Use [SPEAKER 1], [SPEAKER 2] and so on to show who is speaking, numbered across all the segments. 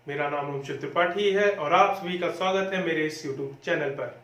[SPEAKER 1] मेरा नाम ओमशिव त्रिपाठी है और आप सभी का स्वागत है मेरे इस YouTube चैनल पर।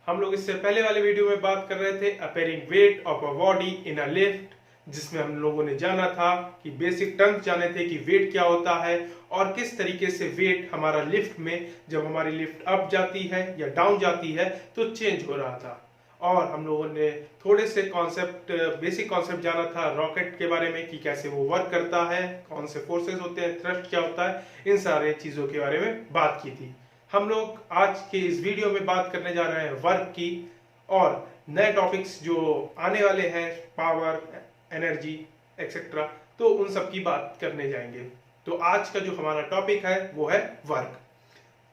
[SPEAKER 1] हम लोग इससे पहले वाले वीडियो में बात कर रहे थे appearing weight of a body in a lift, जिसमें हम लोगों ने जाना था कि बेसिक टर्म्स जाने थे कि वेट क्या होता है और किस तरीके से वेट हमारा लिफ्ट में जब हमारी लिफ्ट अप जाती है या डाउन जाती है तो चेंज हो रहा था। और हम लोगों ने थोड़े से कॉन्सेप्ट, बेसिक कॉन्सेप्ट जाना था रॉकेट के बारे में कि कैसे वो वर्क करता है, कौन से फोर्सेस होते हैं, थ्रस्ट क्या होता है, इन सारे चीजों के बारे में बात की थी। हम लोग आज के इस वीडियो में बात करने जा रहे हैं वर्क की और नए टॉपिक्स जो आने वाले हैं, पावर, एनर्जी एक्सेट्रा, तो उन सब की बात करने जाएंगे। तो आज का जो हमारा टॉपिक है वो है वर्क।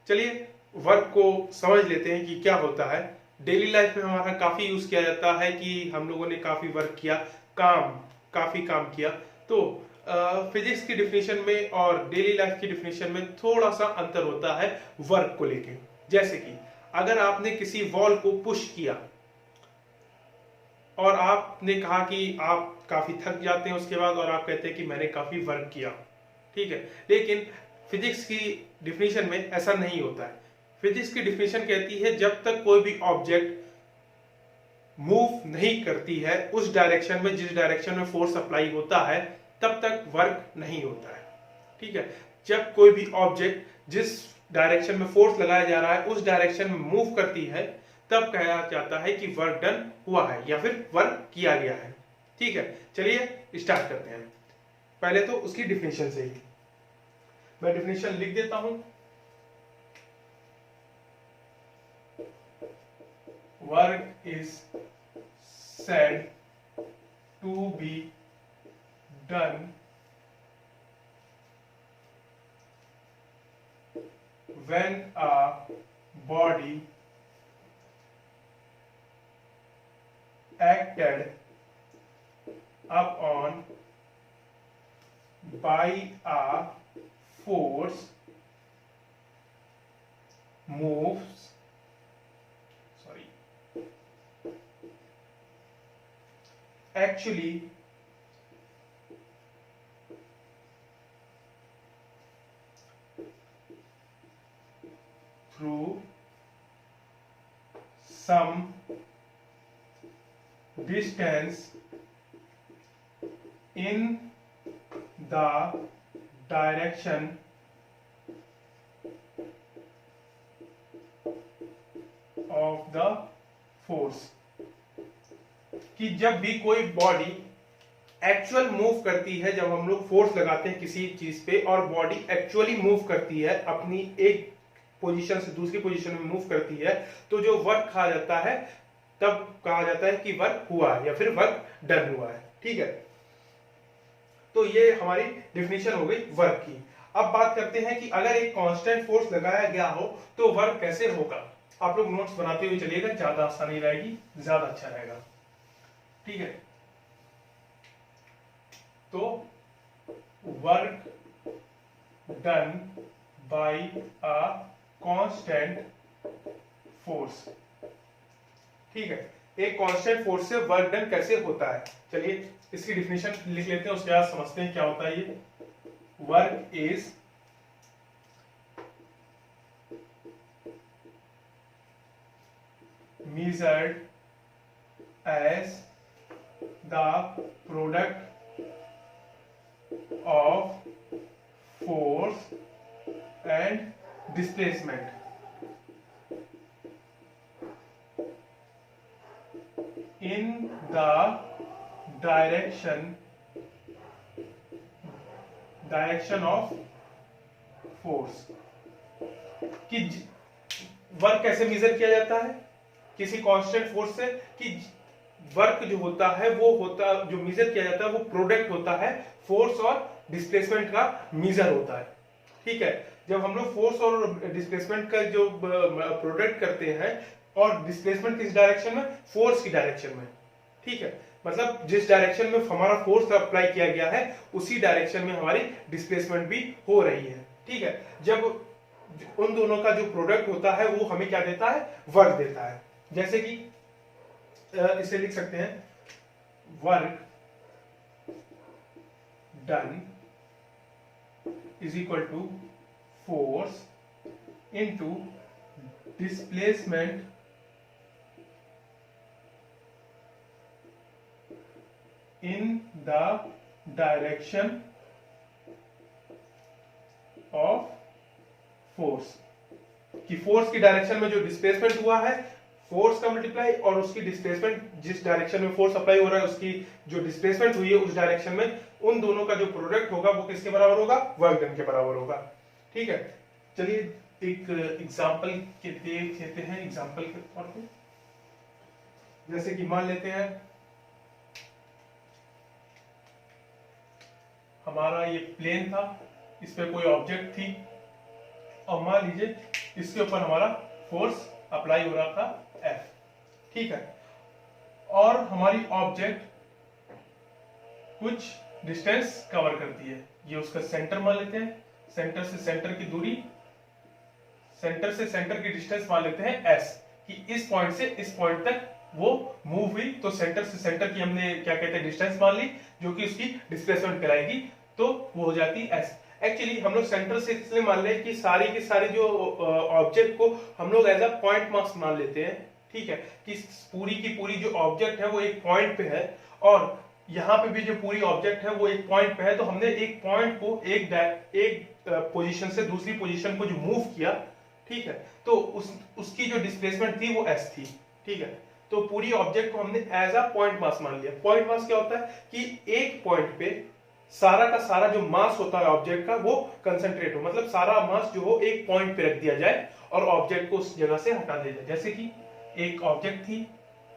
[SPEAKER 1] चलिए वर्क को समझ लेते हैं कि क्या होता है। डेली लाइफ में हमारा काफी यूज किया जाता है कि हम लोगों ने काफी वर्क किया, काफी काम किया। तो फिजिक्स की डिफिनेशन में और डेली लाइफ की डिफिनेशन में थोड़ा सा अंतर होता है वर्क को लेके। जैसे कि अगर आपने किसी वॉल को पुश किया और आपने कहा कि आप काफी थक जाते हैं उसके बाद, और आप कहते हैं कि मैंने काफी वर्क किया, ठीक है। लेकिन फिजिक्स की डिफिनेशन में ऐसा नहीं होता है। फिजिक्स की डिफिनेशन कहती है जब तक कोई भी ऑब्जेक्ट मूव नहीं करती है उस डायरेक्शन में जिस डायरेक्शन में फोर्स अप्लाई होता है, तब तक वर्क नहीं होता है, ठीक है। जब कोई भी ऑब्जेक्ट जिस डायरेक्शन में फोर्स लगाया जा रहा है उस डायरेक्शन में मूव करती है, तब कहा जाता है कि वर्क डन हुआ है या फिर वर्क किया गया है, ठीक है। चलिए स्टार्ट करते हैं। पहले तो उसकी डिफिनेशन से ही मैं डिफिनेशन लिख देता हूं। Work is said to be done when a body acted upon by a force moves actually through some distance in the direction of the force। कि जब भी कोई बॉडी एक्चुअल मूव करती है, जब हम लोग फोर्स लगाते हैं किसी चीज पे और बॉडी एक्चुअली मूव करती है, अपनी एक पोजीशन से दूसरी पोजीशन में मूव करती है, तो जो वर्क कहा जाता है तब कहा जाता है कि वर्क हुआ है या फिर वर्क डन हुआ है, ठीक है। तो ये हमारी डिफिनेशन हो गई वर्क की। अब बात करते हैं कि अगर एक कांस्टेंट फोर्स लगाया गया हो तो वर्क कैसे होगा। आप लोग नोट्स बनाते हुए चलिएगा, ज्यादा आसानी रहेगी, ज्यादा अच्छा रहेगा, ठीक है। तो work done by a constant force, ठीक है। एक कांस्टेंट फोर्स से वर्क डन कैसे होता है, चलिए इसकी डिफिनेशन लिख लेते हैं, उसके बाद समझते हैं क्या होता है ये। Work is measured as the product of force and displacement in the direction of force। कि वर्क कैसे मेजर किया जाता है किसी कांस्टेंट फोर्स से, कि वर्क जो होता है वो होता, जो मेजर किया जाता है वो प्रोडक्ट होता है फोर्स और डिस्प्लेसमेंट का मेजर होता है, ठीक है। जब हम लोग फोर्स और डिस्प्लेसमेंट का जो प्रोडक्ट करते हैं, और डिस्प्लेसमेंट किस डायरेक्शन में, फोर्स की डायरेक्शन में, ठीक है। मतलब जिस डायरेक्शन में हमारा फोर्स अप्लाई किया गया है उसी डायरेक्शन में हमारी डिस्प्लेसमेंट भी हो रही है, ठीक है। जब उन दोनों का जो प्रोडक्ट होता है वो हमें क्या देता है, वर्क देता है। जैसे कि इसे लिख सकते हैं, work done is equal to force into displacement in the direction of force, कि फोर्स की डायरेक्शन में जो डिस्प्लेसमेंट हुआ है, फोर्स का मल्टीप्लाई और उसकी डिस्प्लेसमेंट, जिस डायरेक्शन में फोर्स अप्लाई हो रहा है उसकी जो डिस्प्लेसमेंट हुई है उस डायरेक्शन में, उन दोनों का जो प्रोडक्ट होगा वो किसके बराबर होगा, वर्क डन के बराबर होगा। ठीक है, चलिए एक एग्जांपल के देख लेते हैं। एग्जांपल के तौर पे जैसे कि मान लेते हैं हमारा ये प्लेन था, इस पे कोई ऑब्जेक्ट थी और मान लीजिए इसके ऊपर हमारा फोर्स अप्लाई हो रहा था F, ठीक है, और हमारी ऑब्जेक्ट कुछ डिस्टेंस कवर करती है। ये उसका सेंटर मान लेते हैं, सेंटर से सेंटर की दूरी, सेंटर से सेंटर की डिस्टेंस मान लेते हैं S, कि इस पॉइंट से इस पॉइंट तक वो मूव हुई, तो सेंटर से सेंटर की हमने क्या कहते हैं डिस्टेंस मान ली, जो कि उसकी डिस्प्लेसमेंट कहलाएगी, तो वो हो जाती है S। एक्चुअली हम लोग सेंटर से इसलिए मान रहे हैं कि सारी की सारी जो ऑब्जेक्ट को हम लोग एज अ पॉइंट मास मान लेते हैं, ठीक है, कि पूरी की पूरी जो ऑब्जेक्ट है वो एक पॉइंट पे है और यहाँ पे भी जो पूरी ऑब्जेक्ट है वो एक पॉइंट पे है, तो हमने एक पॉइंट को एक पोजीशन से दूसरी पोजीशन को जो मूव किया, ठीक है, तो उसकी जो डिस्प्लेसमेंट थी वो S थी। ठीक है, तो पूरी ऑब्जेक्ट को हमने एज अ पॉइंट मास मान लिया। पॉइंट मास क्या होता है कि एक पॉइंट पे सारा का सारा जो मास होता है ऑब्जेक्ट का वो कंसंट्रेट हो, मतलब सारा मास जो हो एक पॉइंट पे रख दिया जाए और ऑब्जेक्ट को उस जगह से हटा दिया जाए। जैसे कि एक ऑब्जेक्ट थी,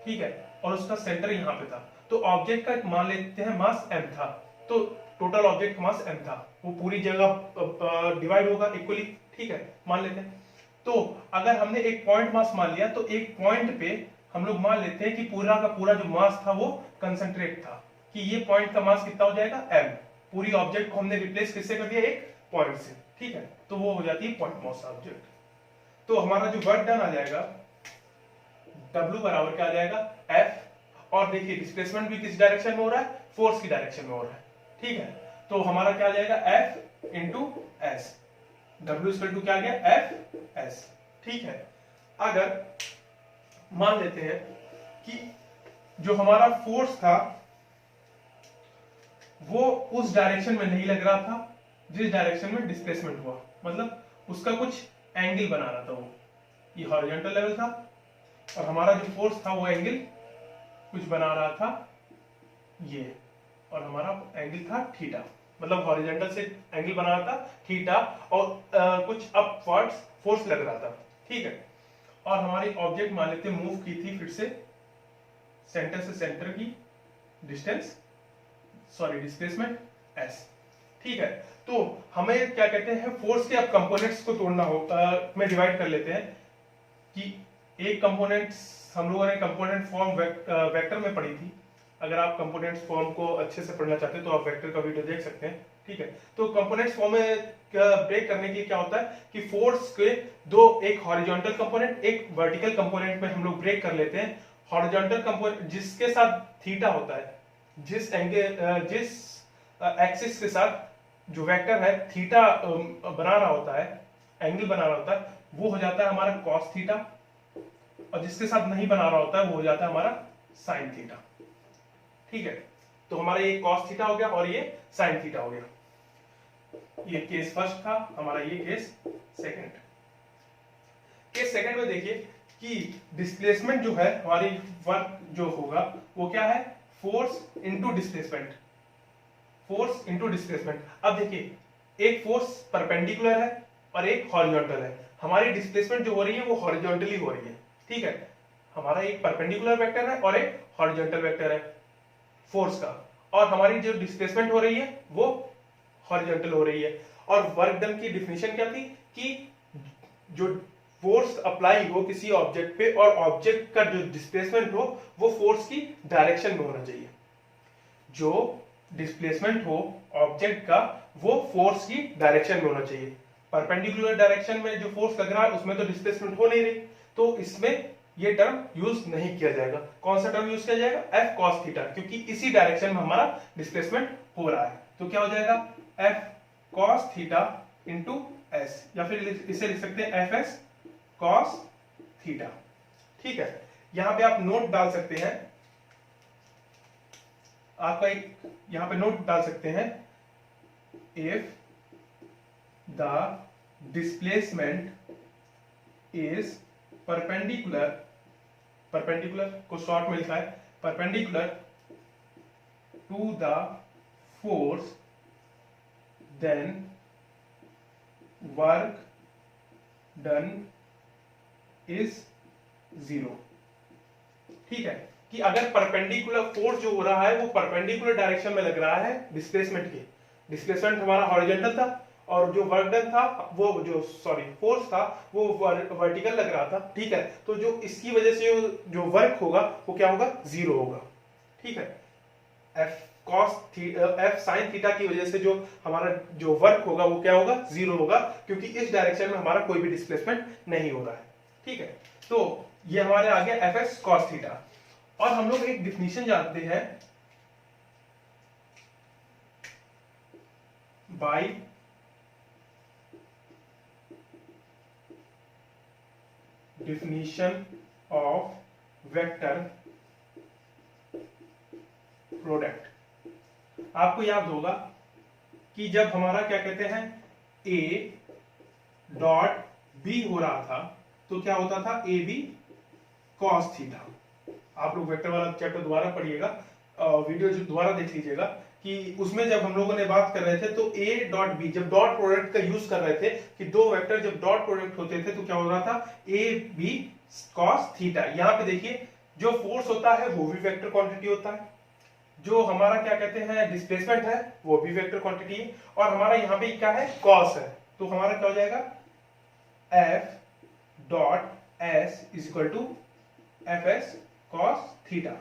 [SPEAKER 1] ठीक है, और उसका सेंटर यहाँ पे था, तो ऑब्जेक्ट का मान लेते हैं मास m था, तो टोटल ऑब्जेक्ट मास m था, वो पूरी जगह डिवाइड होगा इक्वली, ठीक है, मान लेते हैं। तो अगर हमने एक पॉइंट मास मान लिया तो एक पॉइंट पे हम लोग मान लेते हैं कि पूरा का पूरा जो मास था वो कंसंट्रेट था, कि ये पॉइंट का मास कितना हो जाएगा m, पूरी ऑब्जेक्ट को हमने रिप्लेस किससे कर दिया, एक पॉइंट से, ठीक है, तो वो हो जाती है पॉइंट मास ऑब्जेक्ट। तो हमारा जो वर्क डन आ जाएगा W बराबर क्या आ जाएगा F, और देखिए डिस्प्लेसमेंट भी किस डायरेक्शन में हो रहा है, फोर्स की डायरेक्शन में हो रहा है, ठीक है, तो हमारा क्या आ जाएगा F into S, W equal to क्या आ गया F S, ठीक है। अगर मान लेते हैं कि जो हमारा फोर्स था वो उस डायरेक्शन में नहीं लग रहा था जिस डायरेक्शन में डिस्प्लेसमेंट हुआ, मतलब उसका कुछ एंगल बना रहा था, वो ये हॉरिजॉन्टल लेवल था और हमारा जो फोर्स था वो एंगल कुछ बना रहा था ये, और हमारा एंगल था थीटा, मतलब हॉरिजॉन्टल से एंगल बना रहा था थीटा और कुछ अपवर्ड्स फोर्स लग रहा था, ठीक है, और हमारी ऑब्जेक्ट मान लेते मूव की थी फिर से सेंटर से सेंटर की डिस्टेंस, सॉरी डिस्प्लेसमेंट S, ठीक है। तो हमें क्या कहते हैं फोर्स के अब कंपोनेंट्स को तोड़ना होता में डिवाइड कर लेते हैं कि एक कंपोनेंट्स हम लोगों ने कंपोनेंट फॉर्म वेक्टर में पढ़ी थी, अगर आप कंपोनेंट्स फॉर्म को अच्छे से पढ़ना चाहते हैं तो आप वेक्टर का वीडियो देख सकते हैं, ठीक है। तो कंपोनेंट्स फॉर्म में ब्रेक करने के लिए क्या होता है कि फोर्स के दो, एक हॉरिजॉन्टल कंपोनेंट एक वर्टिकल कंपोनेंट में हम लोग ब्रेक कर लेते हैं। हॉरिजॉन्टल कंपोनेंट जिसके साथ थीटा होता है, जिस एंगल जिस एक्सिस के साथ जो वेक्टर है थीटा बना रहा होता है, एंगल बना रहा होता है, वो हो जाता है हमारा कॉस थीटा, और जिसके साथ नहीं बना रहा होता है वो हो जाता है हमारा साइन थीटा, ठीक है। तो हमारा ये कॉस थीटा हो गया और ये साइन थीटा हो गया। ये केस फर्स्ट था, हमारा ये केस सेकंड। केस सेकंड में देखिए कि डिस्प्लेसमेंट जो है हमारी वर्क जो होगा वो क्या है, force into displacement, force into displacement. अब देखिए एक फोर्स परपेंडिकुलर है और एक हॉरिजॉन्टल है, हमारी डिस्प्लेसमेंट जो हो रही है वो हॉरिजॉन्टली हो रही है, ठीक है, हमारा एक परपेंडिकुलर वेक्टर है और एक हॉरिजॉन्टल वेक्टर है फोर्स का, और हमारी जो डिस्प्लेसमेंट हो रही है वो हॉरिजॉन्टल हो रही है। और वर्क डन की डिफिनीशन क्या थी कि जो फोर्स अप्लाई हो किसी ऑब्जेक्ट पे और ऑब्जेक्ट का जो डिस्प्लेसमेंट हो वो फोर्स की डायरेक्शन में होना चाहिए, जो डिस्प्लेसमेंट हो ऑब्जेक्ट का वो फोर्स की डायरेक्शन में होना चाहिए। परपेंडिकुलर डायरेक्शन में जो फोर्स लग रहा है उसमें तो डिस्प्लेसमेंट हो नहीं रही, तो इसमें ये टर्म यूज नहीं किया जाएगा। कौन सा टर्म यूज किया जाएगा, F cos थीटा, क्योंकि इसी डायरेक्शन में हमारा डिस्प्लेसमेंट हो रहा है, तो क्या हो जाएगा F cos theta into S, या फिर इसे लिख सकते हैं एफ एस कॉस थीटा। ठीक है, यहां पे आप नोट डाल सकते हैं, आपका एक यहां पे नोट डाल सकते हैं, if the displacement is perpendicular, perpendicular को शॉर्ट में लिखा है perpendicular to the force, then work done is zero. ठीक है, कि अगर परपेंडिकुलर फोर्स जो हो रहा है वो परपेंडिकुलर डायरेक्शन में लग रहा है डिस्प्लेसमेंट के, डिस्प्लेसमेंट हमारा हॉरिजॉन्टल था और जो वर्क डन था वो जो फोर्स था वो वर्टिकल लग रहा था। ठीक है, तो जो इसकी वजह से जो वर्क होगा वो क्या होगा, जीरो होगा। ठीक है, एफ साइन थीटा की वजह से जो हमारा जो वर्क होगा वो क्या होगा, जीरो होगा, क्योंकि इस डायरेक्शन में हमारा कोई भी डिस्प्लेसमेंट नहीं हो रहा है। ठीक है, तो ये हमारे आ गया एफ एस कॉस थीटा। और हम लोग एक डिफिनीशन जानते हैं, bye definition of vector product। आपको याद होगा कि जब हमारा क्या कहते हैं A डॉट B हो रहा था तो क्या होता था, ए बी कॉस थीटा। आप लोग वेक्टर वाला चैप्टर दोबारा पढ़िएगा, वीडियो दोबारा देख लीजिएगा कि उसमें जब हम लोगों ने बात कर रहे थे तो A डॉट बी जब डॉट प्रोडक्ट का यूज कर रहे थे कि दो वेक्टर जब डॉट प्रोडक्ट होते थे तो क्या हो रहा था, ए बी कॉस थीटा। यहाँ पे देखिए जो फोर्स होता है वो भी वेक्टर क्वांटिटी होता है, जो हमारा क्या कहते हैं डिस्प्लेसमेंट है वो भी वेक्टर क्वांटिटी है, और हमारा यहाँ पे क्या है, कॉस है। तो हमारा क्या हो जाएगा, F dot S is equal to F S cos theta.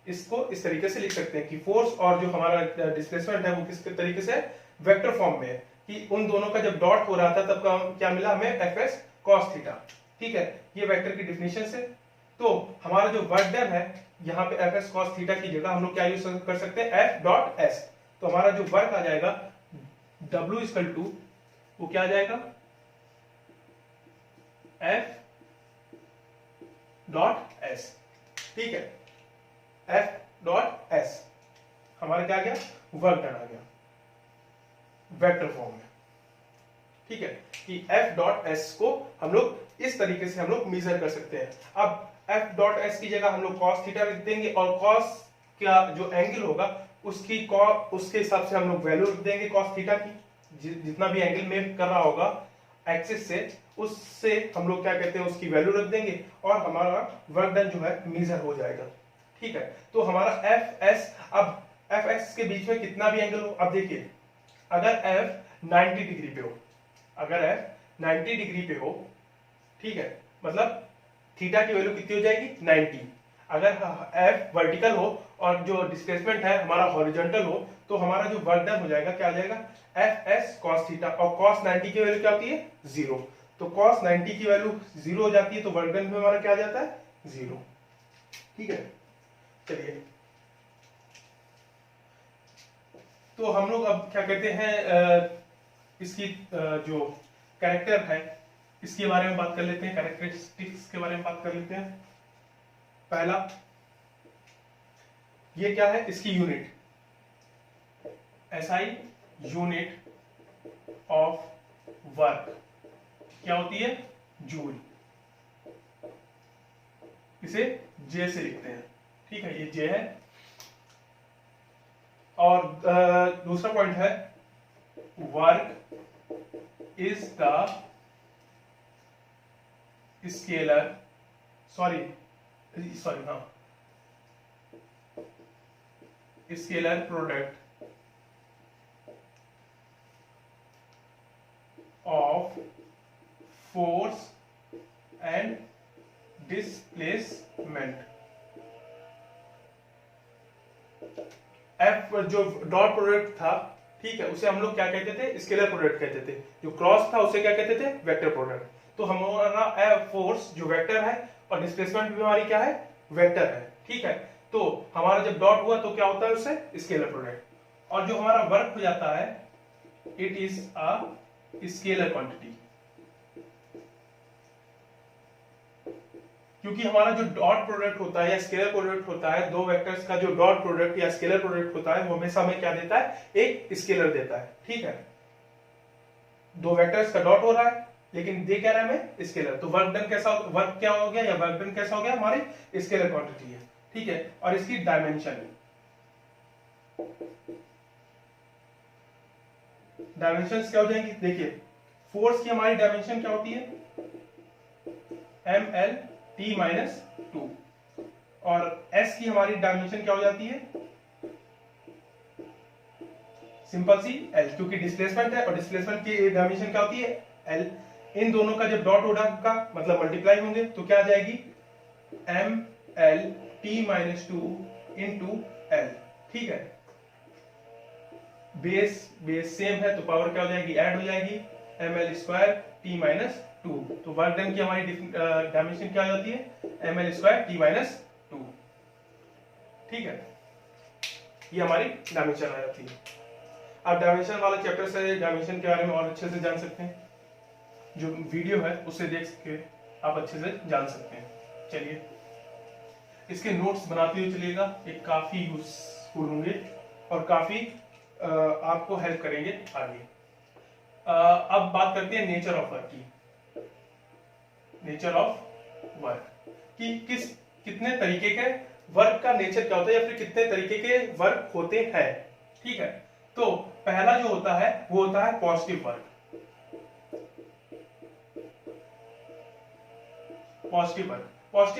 [SPEAKER 1] इसको इस तरीके से लिख सकते हैं कि फोर्स और जो हमारा डिस्प्लेसमेंट है वो किस तरीके से वेक्टर फॉर्म में है, कि उन दोनों का जब डॉट हो रहा था तब का क्या मिला हमें, एफ एस कॉस थीटा। ठीक है, ये वेक्टर की डिफिनेशन से। तो हमारा जो वर्क डन है यहाँ पे एफ एस कॉस थीटा की जगह हम लोग क्या यूज कर सकते हैं, एफ डॉट एस। तो हमारा जो वर्क आ जाएगा W इक्वल टू वो क्या आ जाएगा, एफ डॉट एस। ठीक है, एफ डॉट एस हमारा क्या आ गया, वर्क डन आ गया वेक्टर फॉर्म में। ठीक है, कि एफ डॉट एस को हम लोग इस तरीके से हम लोग मेजर कर सकते हैं। अब एफ डॉट एस की जगह हम लोग कॉस थीटा लिख देंगे और कॉस का जो एंगल होगा उसके हिसाब से हम लोग वैल्यू लिख देंगे कॉस थीटा की, जितना भी एंगल मेक कर रहा होगा एक्सिस से उससे हम लोग क्या कहते हैं उसकी वैल्यू रख देंगे और हमारा वर्क डन जो है मेजर हो जाएगा। ठीक है, तो हमारा एफ एस, अब एफ एस के बीच में कितना भी एंगल हो, अब देखिए अगर एफ 90 डिग्री पे हो, अगर एफ 90 डिग्री पे हो, ठीक है, मतलब थीटा की वैल्यू कितनी हो जाएगी, 90। अगर एफ वर्टिकल हो और जो डिस्प्लेसमेंट है हमारा हॉरिजॉन्टल हो तो हमारा जो वर्क डन हो जाएगा क्या आ जाएगा, एफ एस कॉस थीटा, और कॉस 90 की वैल्यू क्या होती है, 0। तो कॉस 90 की वैल्यू 0 हो जाती है तो वर्क डन में हमारा क्या आ जाता है, 0। ठीक है, चलिए तो हम लोग अब क्या कहते हैं इसकी जो कैरेक्टर है इसके बारे में बात कर लेते हैं, कैरेक्टरिस्टिक्स के बारे में बात कर लेते हैं। पहला ये क्या है, इसकी unit, SI unit of work क्या होती है, जूल। इसे जे से लिखते हैं। ठीक है, ये जे है। और दूसरा पॉइंट है work is the scalar, sorry हाँ, scalar product of force and displacement. F जो डॉट प्रोडक्ट था, ठीक है, उसे हम लोग क्या कहते थे, स्केलर प्रोडक्ट कहते थे। जो क्रॉस था उसे क्या कहते थे, वेक्टर प्रोडक्ट। तो हमारा एफ फोर्स जो वेक्टर है और डिस्प्लेसमेंट भी हमारी क्या है, वेक्टर है। ठीक है, तो हमारा जब डॉट हुआ तो क्या होता है उससे, स्केलर प्रोडक्ट। और जो हमारा वर्क हो जाता है it is a scalar quantity, क्योंकि हमारा जो डॉट प्रोडक्ट होता है या स्केलर प्रोडक्ट होता है, दो वेक्टर्स का जो डॉट प्रोडक्ट या स्केलर प्रोडक्ट होता है वो हमेशा हमें क्या देता है, एक स्केलर देता है। ठीक है, दो वेक्टर्स का डॉट हो रहा है लेकिन दे क्या रहा है हमें, स्केलर। तो वर्क डन कैसा, वर्क क्या हो गया या वर्क डन कैसा हो गया, हमारे स्केलर क्वांटिटी है। ठीक है, और इसकी डायमेंशन क्या हो जाएंगी, देखिए फोर्स की हमारी डायमेंशन क्या होती है, ml t माइनस 2, और s की हमारी डायमेंशन क्या हो जाती है, सिंपल सी l, क्योंकि डिस्प्लेसमेंट है और डिस्प्लेसमेंट की डायमेंशन क्या होती है, l। इन दोनों का जब डॉट होगा मतलब मल्टीप्लाई होंगे तो क्या आ जाएगी, ml t minus 2 into l। ठीक है, बेस सेम है तो पावर क्या हो जाएगी, ऐड हो जाएगी, ml स्क्वायर t माइनस 2। तो वर्क डन की हमारी डायमेंशन क्या हो जाती है, ml स्क्वायर t माइनस 2। ठीक है, ये हमारी डायमेंशन आ जाती है। आप डायमेंशन वाला चैप्टर से डायमेंशन के बारे में और अच्छे से जान सकते हैं, जो वीडियो है उसे देख के आप अच्छे से जान सकते हैं। चलिए इसके नोट्स बनाते हुए चलिएगा, ये काफी यूजफुल होंगे और काफी आपको हेल्प करेंगे आगे। अब बात करते हैं नेचर ऑफ वर्क की। नेचर ऑफ वर्क कि कितने तरीके के वर्क का नेचर क्या होता है या फिर कितने तरीके के वर्क होते हैं। ठीक है, तो पहला जो होता है वो होता है पॉजिटिव वर्क। पॉजिटिव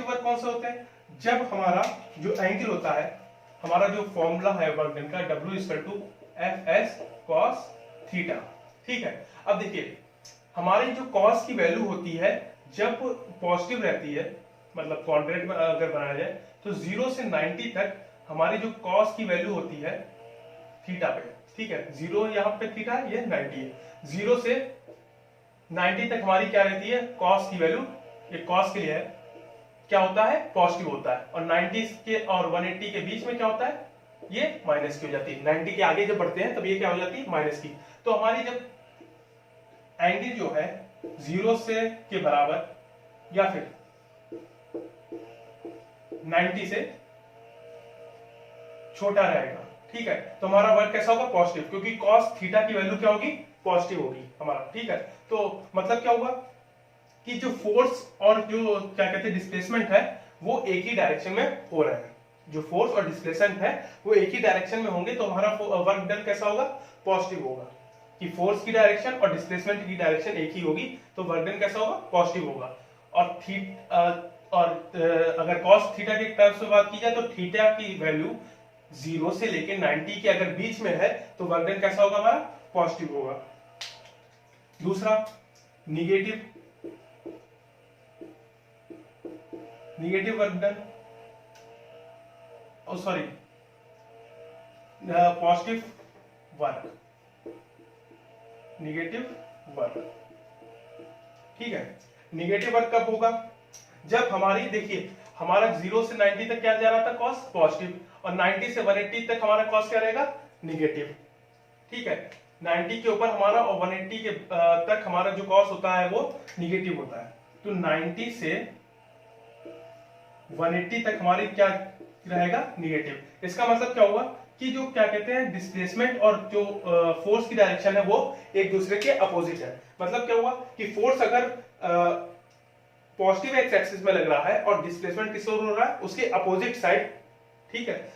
[SPEAKER 1] वर्क कौन सा होता है, जब हमारा जो एंगल होता है, हमारा जो फॉर्मूला है वर्क डन का W=Fs cos थीटा। ठीक है, अब देखिए हमारी जो cos की वैल्यू होती है जब पॉजिटिव रहती है, मतलब क्वाड्रेंट में अगर बनाया जाए तो 0 से 90 तक हमारी जो cos की वैल्यू होती है थीटा पे। ठीक है, 0 यहाँ पे थीटा, ये 90 है, 0 से 90 तक हमारी क्या रहती है, cos की वैल्यू, ये cos के लिए है, क्या होता है, पॉजिटिव होता है। और 90 के और 180 के बीच में क्या होता है, ये माइनस की हो जाती है। 90 के आगे जब बढ़ते हैं तब ये क्या हो जाती है, माइनस की। तो हमारी जब एंगल जो है 0 से के बराबर या फिर 90 से छोटा रहेगा, ठीक है, तो हमारा वर्क कैसा होगा, पॉजिटिव, क्योंकि cos थीटा की वैल्यू क्या होगी, पॉजिटिव होगी हमारा। ठीक है, तो मतलब क्या हुआ कि जो फोर्स और जो क्या कहते हैं डिस्प्लेसमेंट है वो एक ही डायरेक्शन में हो रहा है। जो फोर्स और डिस्प्लेसमेंट है वो एक ही डायरेक्शन में होंगे तो हमारा वर्क डन कैसा होगा, पॉजिटिव होगा। कि फोर्स की डायरेक्शन और डिस्प्लेसमेंट की डायरेक्शन एक ही होगी तो वर्क डन कैसा होगा, पॉजिटिव होगा। और अगर cos थीटा के टर्म्स में बात की जाए तो थीटा की वैल्यू 0 से लेके 90 के अगर बीच में है तो वर्क डन कैसा होगा, हमारा पॉजिटिव होगा। दूसरा negative work done, sorry positive work, negative work. ठीक है, निगेटिव वर्क कब होगा, जब हमारी देखिए हमारा 0 से 90 तक क्या जा रहा था, cos पॉजिटिव, और 90 से 180 तक हमारा cos क्या रहेगा, निगेटिव। ठीक है, 90 के ऊपर हमारा और 180 के तक हमारा जो cos होता है वो निगेटिव होता है। तो 90 से 180 तक हमारी क्या रहेगा, निगेटिव। इसका मतलब क्या हुआ कि जो क्या कहते हैं डिस्प्लेसमेंट और जो फोर्स की डायरेक्शन है वो एक दूसरे के अपोजिट है। मतलब क्या हुआ कि फोर्स अगर पॉजिटिव एक्स एक्सिस में लग रहा है और डिस्प्लेसमेंट किस ओर हो रहा है, उसके अपोजिट साइड। ठीक है,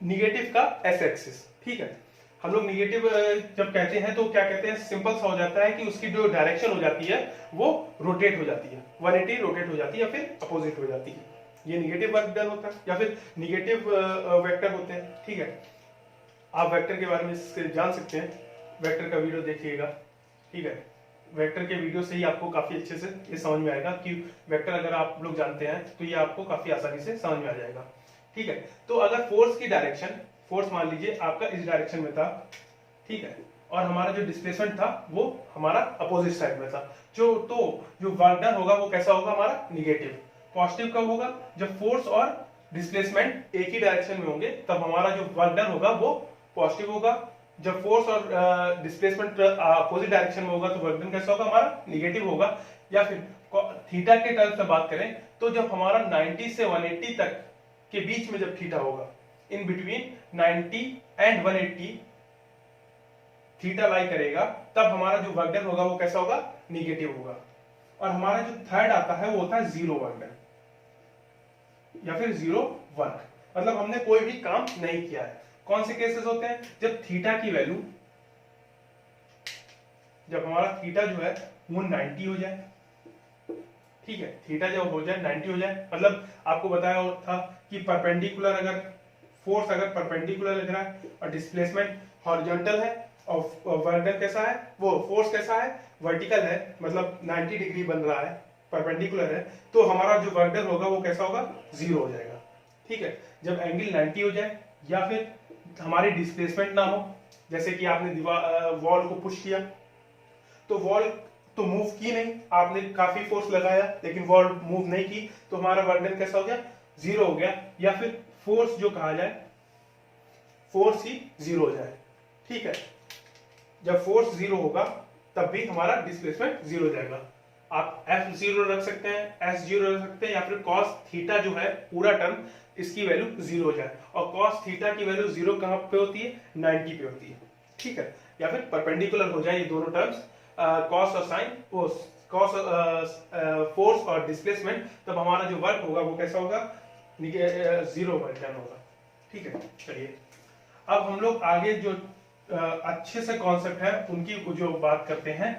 [SPEAKER 1] निगेटिव का एस एक्सिस। ठीक है, हम लोग निगेटिव जब कहते हैं तो क्या कहते हैं, सिंपल सा हो जाता है कि उसकी जो डायरेक्शन हो जाती है वो रोटेट हो जाती है, 180 रोटेट हो जाती है या फिर अपोजिट हो जाती है। ये निगेटिव वर्क डन होता है या फिर निगेटिव वेक्टर होते हैं। ठीक है, आप वेक्टर के बारे में जान सकते हैं, वेक्टर का वीडियो देखिएगा। ठीक है, वेक्टर के वीडियो से ही आपको काफी अच्छे से ये समझ में आएगा कि वेक्टर अगर आप लोग जानते हैं तो ये आपको काफी आसानी से समझ में आ जाएगा। ठीक है, तो अगर फोर्स की डायरेक्शन, फोर्स मान लीजिए आपका इस डायरेक्शन में था, ठीक है, और हमारा जो डिस्प्लेसमेंट था वो हमारा अपोजिट साइड में था, जो वर्क डन होगा वो कैसा होगा, हमारा निगेटिव। पॉजिटिव कब होगा, जब फोर्स और डिस्प्लेसमेंट एक ही डायरेक्शन में होंगे तब हमारा जो वर्क डन होगा वो पॉजिटिव होगा। जब फोर्स और डिस्प्लेसमेंट अपोजिट डायरेक्शन में होगा तो वर्क डन कैसा होगा, हमारा निगेटिव होगा। या फिर थीटा के टर्म्स में बात करें तो जब हमारा 90 से 180 तक के बीच में जब थीटा होगा, in between 90 and 180 theta lie करेगा, तब हमारा जो वर्क डन होगा वो कैसा होगा, निगेटिव होगा। और हमारा जो थर्ड आता है वो होता है जीरो वर्क डन या फिर जीरो वर्क, मतलब हमने कोई भी काम नहीं किया है। कौन से केसेस होते हैं, जब थीटा की वैल्यू, जब हमारा थीटा जो है वो 90 हो जाए, ठीक है, थीटा जब हो जाए 90 हो जाए, मतलब आपको बताया था कि परपेंडिकुलर, अगर फोर्स अगर परपेंडिकुलर लग रहा है और डिस्प्लेसमेंट हॉरिजॉन्टल है और वर्क डन कैसा है, वो फोर्स कैसा है, वर्टिकल है, मतलब 90 डिग्री बन रहा है, परपेंडिकुलर है, तो हमारा जो वर्क डन होगा वो कैसा होगा, जीरो हो जाएगा। ठीक है, जब एंगल 90 हो जाए या फिर हमारी डिस्प्लेसमेंट ना हो, जैसे कि आपने वॉल को पुश किया तो वॉल तो मूव की नहीं, आपने काफी फोर्स लगाया लेकिन वॉल मूव नहीं की, तो हमारा वर्क डन कैसा हो गया, जीरो हो गया। या फिर फोर्स जो कहा जाए, फोर्स ही जीरो हो जाए। ठीक है, जब फोर्स जीरो होगा तब भी हमारा डिस्प्लेसमेंट जीरो हो जाएगा। आप एफ जीरो रख सकते हैं, एस जीरो रख सकते हैं, या फिर कॉस थीटा जो है पूरा टर्म, इसकी वैल्यू जीरो हो जाए। और कॉस थीटा की वैल्यू जीरो कहां पे होती है, 90 पे होती है। ठीक है, या फिर परपेंडिकुलर हो जाए ये दोनों टर्म्स, कॉस और साइन, कॉस फोर्स और डिस्प्लेसमेंट, तब हमारा जो वर्क होगा वो कैसा होगा, जीरो वर्क डन होगा। ठीक है, चलिए अब हम लोग आगे जो अच्छे से कॉन्सेप्ट है उनकी जो बात करते हैं,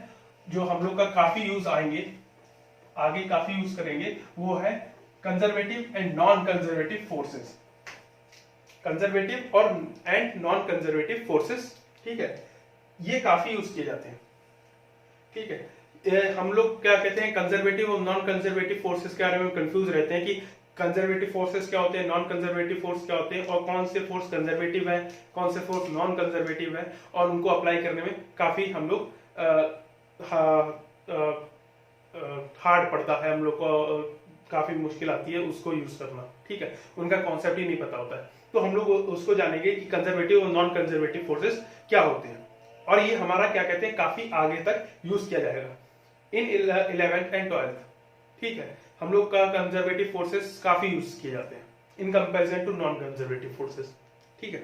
[SPEAKER 1] जो हम लोग का काफी यूज आएंगे, आगे काफी यूज करेंगे, वो है conservative and non conservative forces. Conservative और एंड नॉन कंजर्वेटिव फोर्सेस, ठीक है, ये काफी यूज किए जाते हैं। ठीक है, हम लोग क्या कहते हैं, कंजर्वेटिव और नॉन कंजर्वेटिव फोर्सेस के बारे में कंफ्यूज रहते हैं कि कंजर्वेटिव फोर्सेस क्या होते हैं, नॉन कंजर्वेटिव फोर्स क्या होते हैं, और कौन से फोर्स कंजर्वेटिव है, कौन से फोर्स नॉन कंजर्वेटिव है, और उनको अप्लाई करने में काफी हम लोग हार्ड पड़ता है, हम लोग को काफी मुश्किल आती है उसको यूज करना। ठीक है, उनका कॉन्सेप्ट ही नहीं पता होता है, तो हम लोग उसको जानेंगे कि कंजर्वेटिव और नॉन कंजर्वेटिव फोर्सेस क्या होते हैं, और ये हमारा क्या कहते हैं काफी आगे तक यूज किया जाएगा इन 11th एंड 12th। ठीक है, हम लोग का कंजर्वेटिव फोर्सेस काफी यूज किए जाते हैं in comparison to non conservative forces. ठीक है,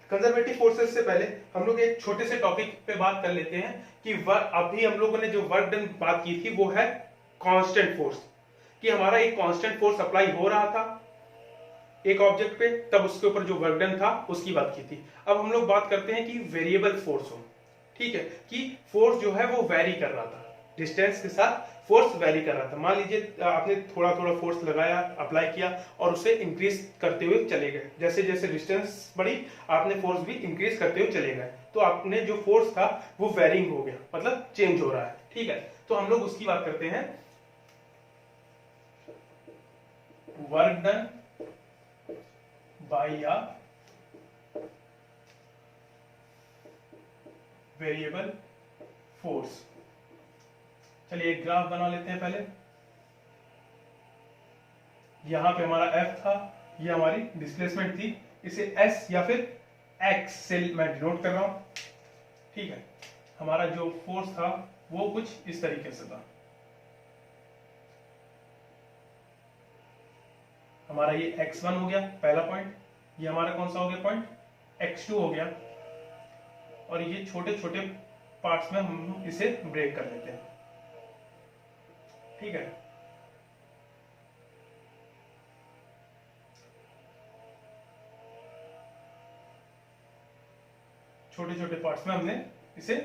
[SPEAKER 1] कंजर्वेटिव फोर्सेस से पहले हम लोग एक छोटे से टॉपिक पे बात कर लेते हैं कि अभी हम लोगों ने जो वर्क डन बात की थी वो है कांस्टेंट फोर्स, कि हमारा एक कांस्टेंट फोर्स अप्लाई हो रहा था एक ऑब्जेक्ट पे, तब उसके ऊपर जो वर्क डन था उसकी बात की थी। अब हम लोग बात करते हैं कि वेरिएबल फोर्स हो। ठीक है, कि फोर्स जो है वो वेरी कर रहा था, डिस्टेंस के साथ फोर्स वेरी कर रहा था। मान लीजिए आपने थोड़ा थोड़ा फोर्स लगाया, अप्लाई किया और उसे इंक्रीज करते हुए चले गए, जैसे जैसे डिस्टेंस बढ़ी आपने फोर्स भी इंक्रीज करते हुए चले गए, तो आपने जो फोर्स था वो वेरिंग हो गया, मतलब चेंज हो रहा है। ठीक है, तो हम लोग उसकी बात करते हैं, work done by a variable force. चलिए एक ग्राफ बना लेते हैं पहले। यहां पे हमारा F था, ये हमारी डिस्प्लेसमेंट थी, इसे S या फिर X से मैं डिनोट कर रहा हूं। ठीक है, हमारा जो फोर्स था वो कुछ इस तरीके से था, हमारा ये x1 हो गया पहला पॉइंट, ये हमारा कौन सा हो गया पॉइंट, x2 हो गया, और ये छोटे छोटे पार्ट्स में हम इसे ब्रेक कर लेते हैं। ठीक है, छोटे छोटे पार्ट्स में हमने इसे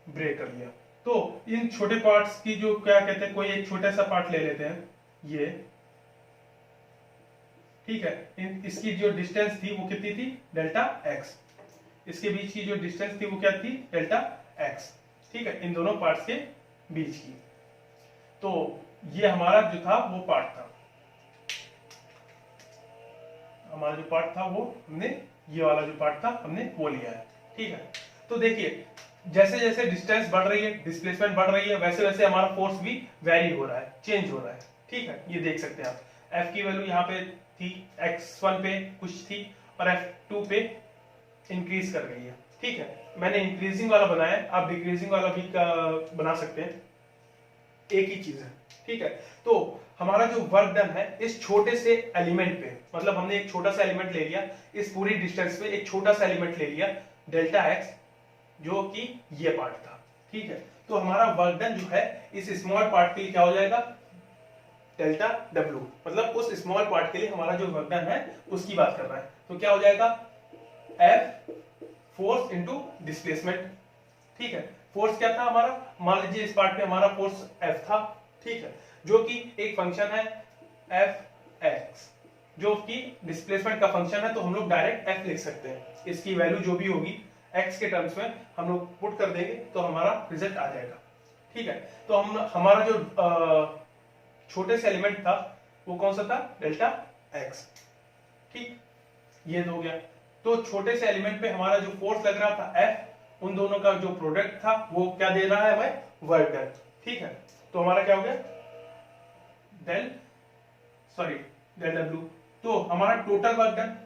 [SPEAKER 1] ब्रेक कर लिया। तो इन छोटे पार्ट्स की जो क्या कहते हैं, कोई एक छोटा सा पार्ट ले लेते हैं, ये ठीक है, इसकी जो डिस्टेंस थी वो कितनी थी, डेल्टा एक्स, इसके बीच की जो डिस्टेंस थी वो क्या थी, डेल्टा एक्स। ठीक है, इन दोनों पार्ट्स के बीच की, तो ये हमारा जो था वो पार्ट था, हमारा जो पार्ट था वो हमने, ये वाला जो पार्ट था हमने वो लिया है। ठीक है, तो देखिए जैसे जैसे डिस्टेंस बढ़ रही है, डिस्प्लेसमेंट बढ़ रही है, वैसे वैसे हमारा फोर्स भी वेरी हो रहा है, चेंज हो रहा है। ठीक है, ये देख सकते हैं आप, F की वैल्यू यहाँ पे थी, x1 पे कुछ थी और F2 पे इंक्रीज कर गई है। ठीक है, मैंने इंक्रीजिंग वाला बनाया है, आप डिक्रीजिंग वाला भी बना सकते हैं, एक ही चीज है। ठीक है, तो हमारा जो वर्क डन है इस छोटे से एलिमेंट पे, मतलब हमने एक छोटा सा एलिमेंट ले लिया, इस पूरी डिस्टेंस पे एक छोटा सा एलिमेंट ले लिया डेल्टा एक्स, जो कि ये पार्ट था। ठीक है, तो हमारा वर्क डन जो है इस स्मॉल पार्ट के लिए क्या हो जाएगा, डेल्टा डब्ल्यू, मतलब उस स्मॉल पार्ट के लिए हमारा जो वर्क डन है उसकी बात कर रहा है। तो क्या हो जाएगा, एफ फोर्स इंटू डिस्प्लेसमेंट। ठीक है, फोर्स क्या था हमारा, मान लीजिए इस पार्ट में हमारा फोर्स एफ था। ठीक है, जो कि एक फंक्शन है एफ एक्स, जो कि डिस्प्लेसमेंट का फंक्शन है, तो हम लोग डायरेक्ट एफ लिख सकते हैं। इसकी वैल्यू जो भी होगी एक्स के टर्म्स में हम लोग पुट कर देंगे तो हमारा रिजल्ट आ जाएगा। ठीक है, तो हम हमारा जो छोटे से एलिमेंट था वो कौन सा था, डेल्टा एक्स। ठीक, ये हो गया। तो छोटे से एलिमेंट पे हमारा जो फोर्स लग रहा था एफ, उन दोनों का जो प्रोडक्ट था वो क्या दे रहा है भाई, वर्क डन। ठीक है, तो हमारा क्या हो गया, डेल डब्ल्यू। तो हमारा टोटल वर्क डन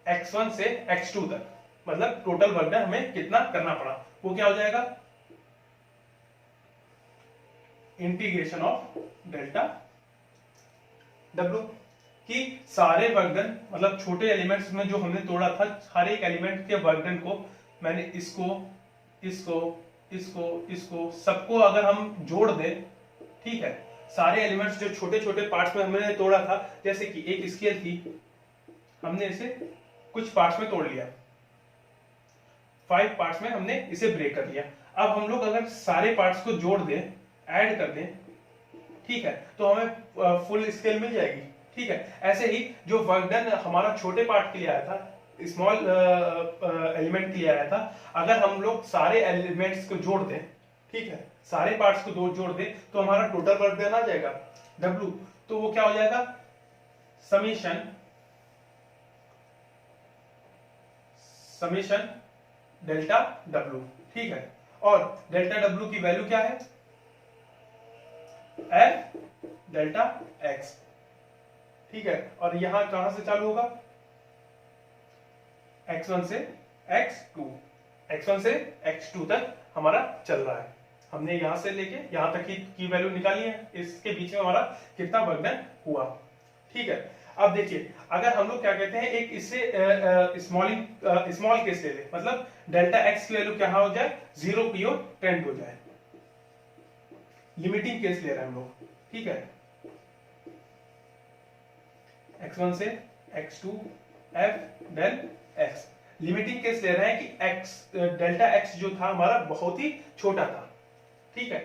[SPEAKER 1] x1 से x2 तक, मतलब टोटल वर्क डन हमें कितना करना पड़ा, वो क्या हो जाएगा, इंटीग्रेशन ऑफ डेल्टा डब्ल्यू, कि सारे वर्क डन, मतलब छोटे एलिमेंट्स में जो हमने तोड़ा था, हर एक एलिमेंट के वर्क डन को मैंने इसको इसको इसको इसको सबको अगर हम जोड़ दें, ठीक है, सारे एलिमेंट्स जो छोटे छोटे पार्ट्स में हमने तोड़ा था, जैसे कि एक स्केल थी, हमने इसे कुछ पार्ट्स में तोड़ लिया, 5 पार्ट्स में हमने इसे ब्रेक कर लिया। अब हम लोग अगर सारे पार्ट्स को जोड़ दें, ऐड कर दें, ठीक है, तो हमें फुल स्केल मिल जाएगी। ठीक है, ऐसे ही जो वर्क डन हमारा छोटे पार्ट के लिए आया था, स्मॉल एलिमेंट के लिए आया था, अगर हम लोग सारे एलिमेंट्स को जोड़ दें, ठीक है, सारे पार्ट्स को जोड़ दें, तो हमारा टोटल वर्क डन आ जाएगा W। तो वो क्या हो जाएगा, समीशन डेल्टा W। ठीक है, और डेल्टा W की वैल्यू क्या है, एफ डेल्टा एक्स। ठीक है, और यहां कहां से चालू होगा, x1 से x2, x1 से x2 तक हमारा चल रहा है। हमने यहां से लेके यहां तक की वैल्यू निकाली है, इसके बीच में हमारा कितना वर्क डन हुआ। ठीक है, अब देखिए, अगर हम लोग क्या कहते हैं, एक इससे स्मॉल केस ले ले, मतलब डेल्टा एक्स की वैल्यू क्या हो जाए, 0 की ओर टेंड हो जाए, लिमिटिंग केस ले रहे हैं हम लोग। ठीक है, x1 से x2 f del x, limiting case ले रहे हैं कि डेल्टा x जो था हमारा बहुत ही छोटा था। ठीक है,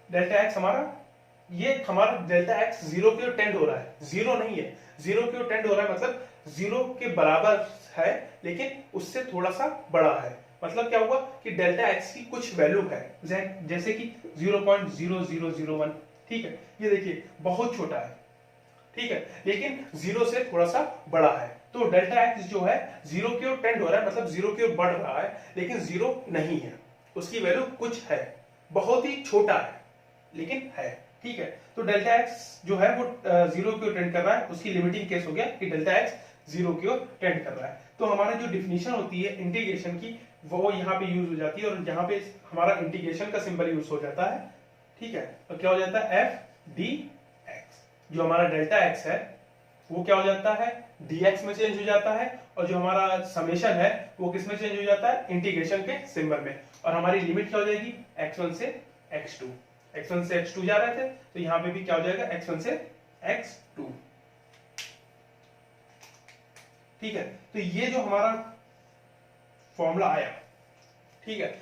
[SPEAKER 1] डेल्टा x हमारा डेल्टा x 0 की ओर टेंड हो रहा है, 0 नहीं है, 0 की ओर टेंड हो रहा है, मतलब 0 के बराबर है लेकिन उससे थोड़ा सा बड़ा है। मतलब क्या हुआ कि डेल्टा x की कुछ वैल्यू है, जैसे कि 0.0001। ठीक है, ये देखिए बहुत छोटा है। ठीक है, लेकिन 0 से थोड़ा सा बड़ा है, तो डेल्टा एक्स जो है 0 की ओर टेंड हो रहा है, मतलब 0 की ओर बढ़ रहा है, लेकिन 0 नहीं है, उसकी वैल्यू कुछ है, बहुत ही छोटा है लेकिन है। ठीक है, तो डेल्टा एक्स जो है वो 0 की ओर टेंड कर रहा है, उसकी लिमिटिंग केस हो गया कि डेल्टा एक्स 0 की ओर टेंड कर रहा है। तो हमारा जो डिफिनीशन होती है इंटीग्रेशन की, वो यहाँ पे यूज हो जाती है, और यहाँ पे हमारा इंटीग्रेशन का सिंबल यूज हो जाता है। ठीक है, तो क्या हो जाता है, एफ डी एक्स, जो हमारा डेल्टा एक्स है वो क्या हो जाता है, dx में चेंज हो जाता है, और जो हमारा समेशन है वो किस में चेंज हो जाता है, इंटीग्रेशन के सिंबल में। और हमारी लिमिट क्या हो जाएगी, x1 से x2, x1 से x2 जा रहे थे, तो यहां पे भी क्या हो जाएगा, x1 से x2। ठीक है, तो ये जो हमारा फॉर्मूला आया, ठीक है,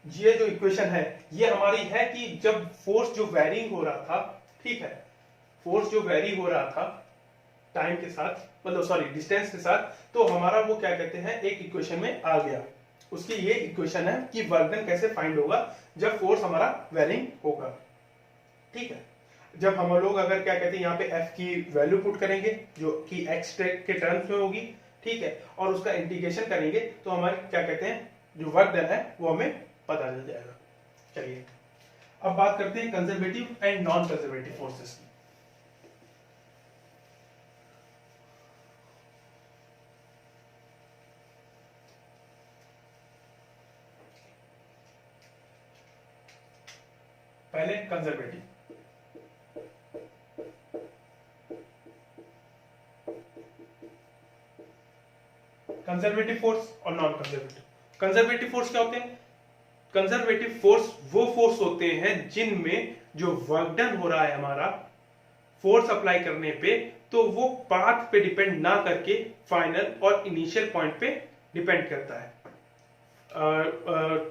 [SPEAKER 1] ये जो इक्वेशन है ये हमारी है कि जब फोर्स जो वेरिंग हो रहा था, ठीक है, फोर्स जो वेरी हो रहा था टाइम के साथ, मतलब सॉरी डिस्टेंस के साथ, तो हमारा वो क्या कहते हैं, एक इक्वेशन में आ गया। उसकी ये इक्वेशन है कि वर्क डन कैसे फाइंड होगा जब फोर्स हमारा वेरिंग होगा। ठीक है, जब हम लोग अगर क्या कहते हैं यहाँ पे f की वैल्यू पुट करेंगे जो कि x के टर्म्स में होगी, ठीक है, और उसका इंटीग्रेशन करेंगे, तो हमारे क्या कहते हैं जो वर्क डन है वो हमें पता चल जाएगा। चलिए अब बात करते हैं conservative and non conservative forces की। पहले कंजर्वेटिव, कंजर्वेटिव फोर्स और नॉन कंजर्वेटिव। कंजर्वेटिव फोर्स क्या होते हैं? कंजर्वेटिव फोर्स वो फोर्स होते हैं जिनमें जो वर्क डन हो रहा है हमारा फोर्स अप्लाई करने पे, तो वो पाथ पे डिपेंड ना करके फाइनल और इनिशियल पॉइंट पे डिपेंड करता है।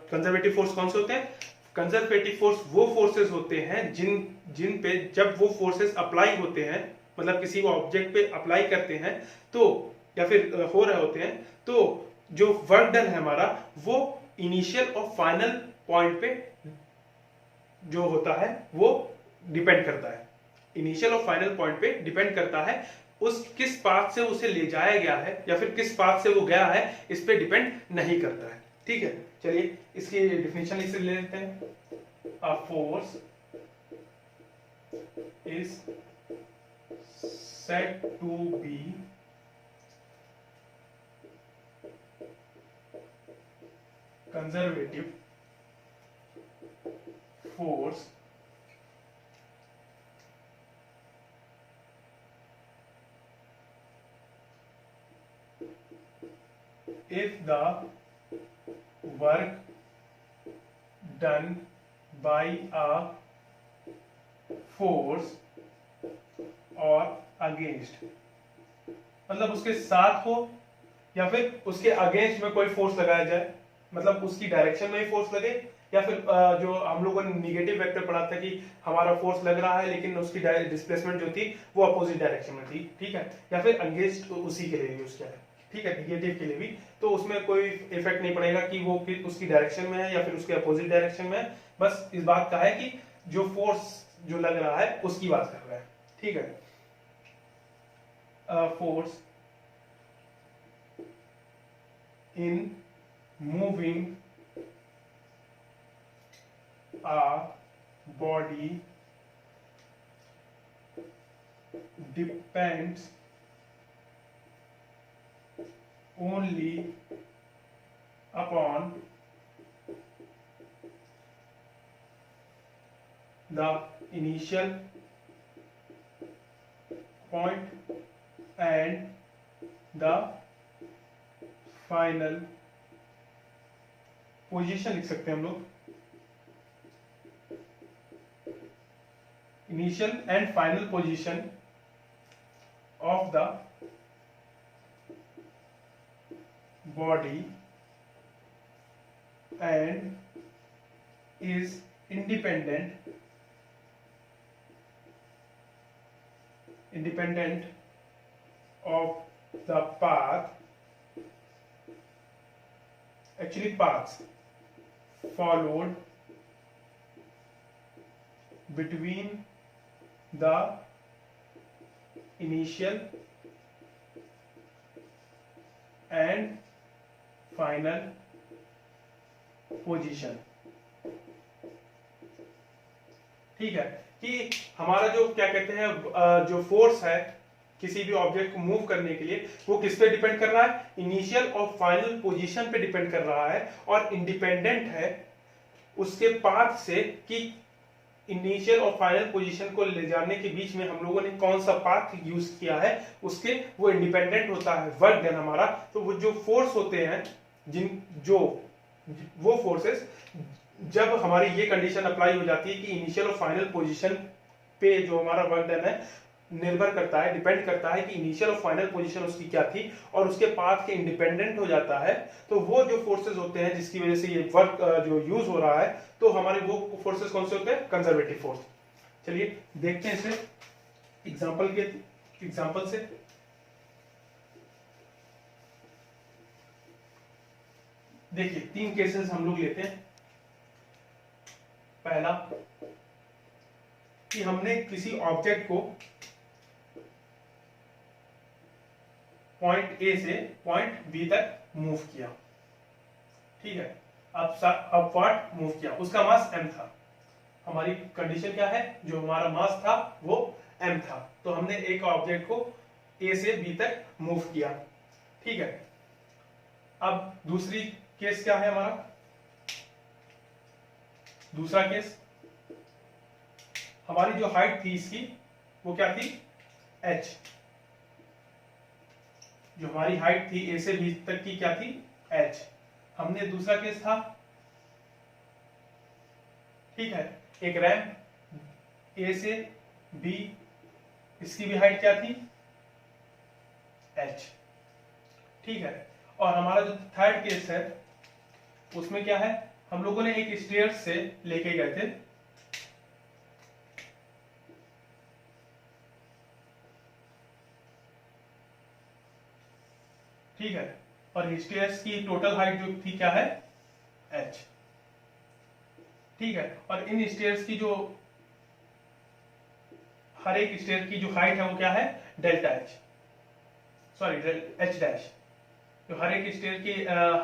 [SPEAKER 1] कंजर्वेटिव फोर्स कौन से होते हैं? कंजर्वेटिव फोर्स वो फोर्सेस होते हैं जिन पे जब वो फोर्सेस अप्लाई होते हैं, मतलब किसी ऑब्जेक्ट पे अप्लाई करते हैं तो, या फिर हो रहे होते हैं, तो जो वर्क डन है हमारा वो इनिशियल और फाइनल पॉइंट पे जो होता है वो डिपेंड करता है। इनिशियल और फाइनल पॉइंट पे डिपेंड करता है, उस किस पाथ से उसे ले जाया गया है या फिर किस पाथ से वो गया है, इस पे डिपेंड नहीं करता है। ठीक है, चलिए इसकी डिफिनेशन इसे ले लेते हैं। A force is said to be conservative force if the work done by a force or against, मतलब उसके साथ हो या फिर उसके अगेंस्ट में कोई फोर्स लगाया जाए, मतलब उसकी डायरेक्शन में ही फोर्स लगे, या फिर जो हम लोगों ने निगेटिव वेक्टर पढ़ा था कि हमारा फोर्स लग रहा है लेकिन उसकी डिस्प्लेसमेंट जो थी वो अपोजिट डायरेक्शन में थी। ठीक है, या फिर अगेंस्ट उसी के लिए यूज किया है। ठीक है, निगेटिव के लिए भी, तो उसमें कोई इफेक्ट नहीं पड़ेगा कि वो उसकी डायरेक्शन में है या फिर उसके अपोजिट डायरेक्शन में है। बस इस बात का है कि जो फोर्स जो लग रहा है उसकी बात कर रहा है। ठीक है, force in moving a body depends only upon the initial point and the final position लिख सकते हैं हम लोग, initial and final position of the body and is independent of the path, actually paths followed between the initial and final position। ठीक है, कि हमारा जो क्या कहते हैं जो फोर्स है किसी भी ऑब्जेक्ट को मूव करने के लिए वो किस पे डिपेंड कर रहा है? इनिशियल और फाइनल पोजीशन पे डिपेंड कर रहा है, और इंडिपेंडेंट है उसके पाथ से कि इनिशियल और फाइनल पोजीशन को ले जाने के बीच में हम लोगों ने कौन सा पाथ यूज किया है, उसके वो इंडिपेंडेंट होता है वर्क डन हमारा। तो वो जो फोर्स होते हैं वो फोर्सेस जब हमारी ये कंडीशन अप्लाई हो जाती है कि इनिशियल और फाइनल पोजीशन पे जो हमारा वर्क डन है निर्भर करता है, डिपेंड करता है कि इनिशियल और फाइनल पोजीशन उसकी क्या थी, और उसके पाथ के इंडिपेंडेंट हो जाता है, तो वो जो फोर्सेस होते हैं जिसकी वजह से ये वर्क जो यूज हो रहा है, तो हमारे वो फोर्सेस कौन से होते हैं? Conservative force. चलिए देखते हैं इसे एग्जाम्पल से। देखिए 3 केसेस हम लोग लेते हैं। पहला कि हमने किसी ऑब्जेक्ट को पॉइंट ए से पॉइंट बी तक मूव किया। ठीक है, अपवर्ड मूव किया, उसका मास m था। हमारी कंडीशन क्या है? जो हमारा मास था वो m था, तो हमने एक ऑब्जेक्ट को a से b तक मूव किया। ठीक है, अब दूसरी केस क्या है हमारा? दूसरा केस हमारी जो हाइट थी इसकी वो क्या थी, h। जो हमारी हाइट थी a से b तक की क्या थी, h। हमने दूसरा केस था, ठीक है, एक रैंप a से b, इसकी भी हाइट क्या थी, h, ठीक है। और हमारा जो थर्ड केस है उसमें क्या है, हम लोगों ने एक स्टेयर से लेके गए थे, ठीक है, और स्टेयर्स की टोटल हाइट जो थी क्या है, h, ठीक है। और इन स्टेयर्स की जो हर एक स्टेयर की जो हाइट है वो क्या है, delta h, sorry h dash. तो हर एक स्टेयर की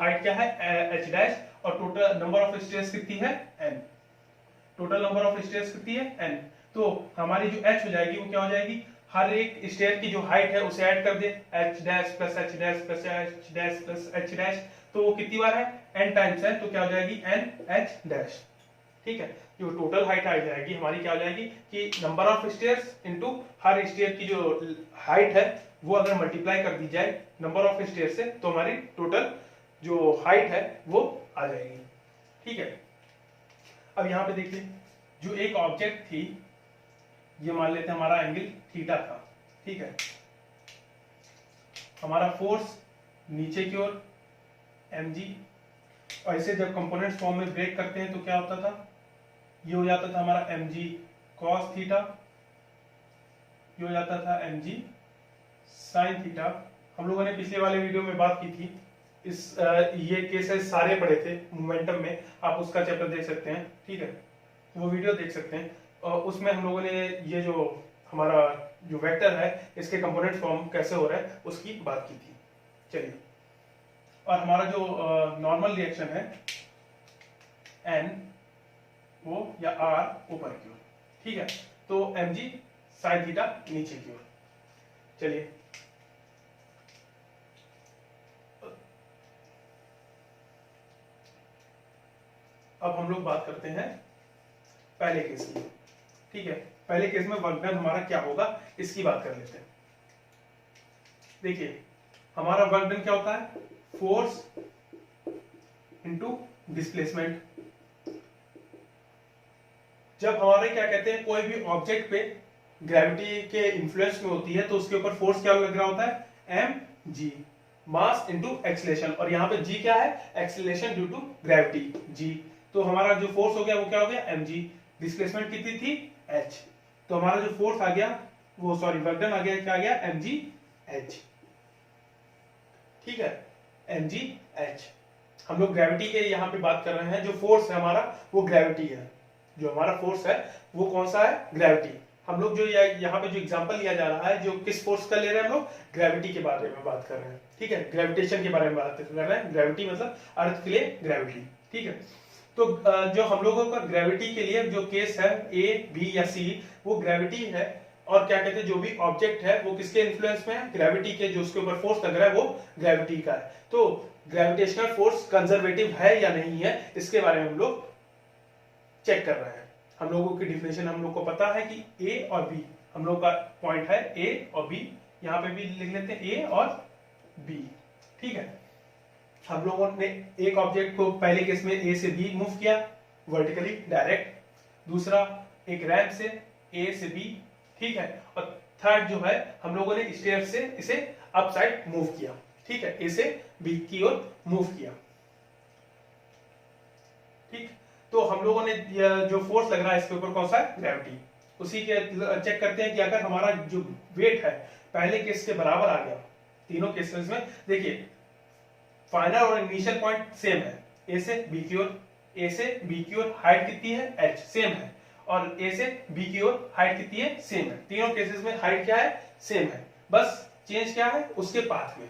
[SPEAKER 1] हाइट क्या है, h डैश, और टोटल नंबर ऑफ स्टेयर्स कितनी है, n। Total number of stairs कितनी है, n। तो हमारी जो h हो जाएगी वो क्या हो जाएगी, हर एक स्टेयर की जो हाइट है उसे ऐड कर दे, h dash plus h dash plus h dash plus h dash, तो वो कितनी बार है, n टाइम्स है, तो क्या हो जाएगी, n h डैश, ठीक है। जो टोटल हाइट आ जाएगी हमारी क्या हो जाएगी कि नंबर ऑफ स्टेयर्स इनटू हर स्टेयर की जो हाइट है वो अगर मल्टीप्लाई कर दी जाए नंबर ऑफ स्टेयर से, तो हमारी टोटल जो हाइट है वो आ जाएगी, ठीक है। अब यहाँ पे देखिए, जो एक ऑब्जेक्ट थी, ये मान लेते हैं हमारा एंगल थीटा था, ठीक है। हमारा फोर्स नीचे की ओर mg, और इसे जब कंपोनेंट्स फॉर्म में ब्रेक करते हैं तो क्या होता था, ये हो जाता था हमारा mg cos थीटा, ये हो जाता था mg sin थीटा। हम लोगों ने पिछले वाले वीडियो में बात की थी, इस ये केसेस सारे पढ़े थे मोमेंटम में, आप उसका चैप्टर देख सकते हैं, ठीक है, वो वीडियो देख सकते हैं। और उसमें हम लोगों ने ये जो हमारा जो वेक्टर है इसके कंपोनेंट फॉर्म कैसे हो रहा है उसकी बात की थी। चलिए, और हमारा जो नॉर्मल रिएक्शन है n वो या r ऊपर की ओर, ठीक है, तो mg sin थीटा नीचे की ओर। चलिए, अब हम लोग बात करते हैं पहले केस की, ठीक है। पहले केस में वर्क डन हमारा क्या होगा इसकी बात कर लेते हैं। देखिए, हमारा वर्क डन क्या होता है, फोर्स इनटू डिस्प्लेसमेंट। जब हमारे क्या कहते हैं कोई भी ऑब्जेक्ट पे ग्रेविटी के इन्फ्लुएंस में होती है तो उसके ऊपर फोर्स क्या लग रहा होता है, mg, मास इनटू एक्सीलरेशन, और यहाँ पे g क्या है, acceleration due to gravity g। तो हमारा जो फोर्स हो गया वो क्या हो गया, mg, डिस्प्लेसमेंट कितनी थी, h, तो हमारा जो फोर्स आ गया वो सॉरी वर्क डन आ गया, क्या आ गया, mg h, ठीक है, mg h। हम लोग ग्रेविटी के यहाँ पे बात कर रहे हैं, जो फोर्स है हमारा वो ग्रेविटी है, जो हमारा फोर्स है वो कौन सा है, ग्रेविटी। हम लोग जो यहाँ पे जो एग्जांपल लिया जा रहा है, जो किस फोर्स का ले रहे हैं हम लोग, ग्रेविटी के बारे में बात कर रहे हैं, ठीक है, ग्रेविटेशन के बारे में बात कर रहे हैं। ग्रेविटी मतलब अर्थ के लिए ग्रेविटी, ठीक है। तो जो हम लोगों का ग्रेविटी के लिए जो केस है ए बी या सी, वो ग्रेविटी है, और क्या कहते हैं जो भी ऑब्जेक्ट है वो किसके इन्फ्लुएंस में है, ग्रेविटी के, जो उसके ऊपर फोर्स लग रहा है वो ग्रेविटी का है। तो ग्रेविटेशनल फोर्स कंजर्वेटिव है या नहीं है, इसके बारे में हम लोग चेक कर रहे हैं। हम लोगों की डिफिनेशन हम लोग को पता है कि ए और बी, हम लोग का पॉइंट है ए और बी, यहाँ पे भी लिख लेते हैं ए और बी, ठीक है। हम लोगों ने एक ऑब्जेक्ट को पहले केस में ए से बी मूव किया वर्टिकली डायरेक्ट, दूसरा एक रैंप से ए से बी, ठीक है, और थर्ड जो है हम लोगों ने स्टेयर से इसे अप साइड मूव किया, ठीक है, ए से बी की ओर मूव किया, ठीक। तो हम लोगों ने जो फोर्स लग रहा है इसके ऊपर कौन सा है, ग्रेविटी। उसी के चेक करते हैं कि अगर हमारा जो वेट है पहले केस के बराबर आ गया, तीनों केसेस में देखिए फाइनल और इनिशियल पॉइंट सेम है, ए से बी की ओर, ए से बी की ओर हाइट कितनी है, h सेम है, और ए से बी की ओर हाइट कितनी है, सेम है। तीनों केसेस में हाइट क्या है, सेम है, बस चेंज क्या है उसके पाथ में,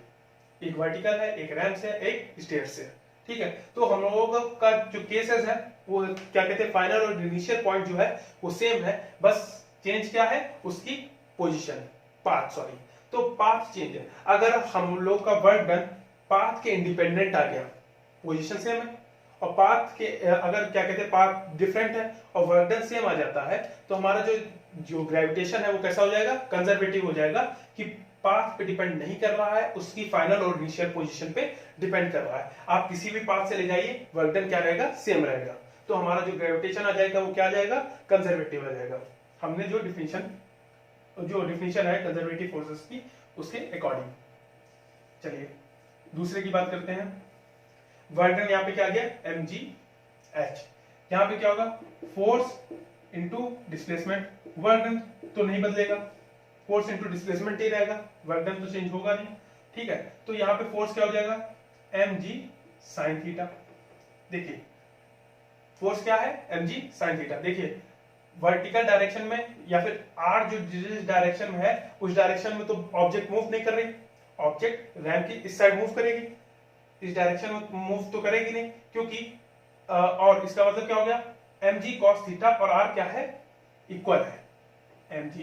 [SPEAKER 1] एक वर्टिकल है, एक रैंप से, एक स्टेयर से, ठीक है। तो हम लोगों का जो केसेस है वो क्या कहते हैं फाइनल और इनिशियल पॉइंट जो है वो सेम है, बस चेंज क्या है उसकी पोजीशन, पाथ, सॉरी, तो पाथ चेंज है। अगर हम लोग का वर्क डन पाथ के इंडिपेंडेंट आ गया, पोजीशन सेम है, और पाथ के अगर क्या कहते हैं पाथ डिफरेंट है और वर्क डन सेम आ जाता है तो हमारा जो ग्रेविटेशन है वो कैसा हो जाएगा, कंजर्वेटिव हो जाएगा, कि पाथ पे डिपेंड नहीं कर रहा है, उसकी फाइनल और इनिशियल पोजीशन पे डिपेंड कर रहा है। आप किसी भी पाथ से ले जाइए, वर्क डन क्या रहेगा, सेम रहेगा। तो हमारा जो ग्रेविटेशन आ जाएगा वो क्या आ जाएगा, कंजर्वेटिव आ जाएगा। हमने जो डिफिनेशन है कंजर्वेटिव फोर्सेस की उसके अकॉर्डिंग। चलिए दूसरे की बात करते हैं। वर्क डन यहाँ पे क्या आ गया, mgh। यहाँ पे क्या होगा, force into displacement. Work done तो नहीं बदलेगा, फोर्स इनटू डिस्प्लेसमेंट ही रहेगा, वर्क डन तो चेंज होगा नहीं। ठीक है, तो यहाँ पे फोर्स क्या हो जाएगा, mg sin थीटा। देखिए फोर्स क्या है, mg sin थीटा। देखिए वर्टिकल डायरेक्शन में या फिर r जो जिस डायरेक्शन में है उस डायरेक्शन में तो ऑब्जेक्ट मूव नहीं कर रही, ऑब्जेक्ट रैम की इस साइड मूव करेगी, इस डायरेक्शन में मूव तो करेगी नहीं, क्योंकि और इसका मतलब क्या हो गया, mg cos थीटा और r क्या है, इक्वल है। mg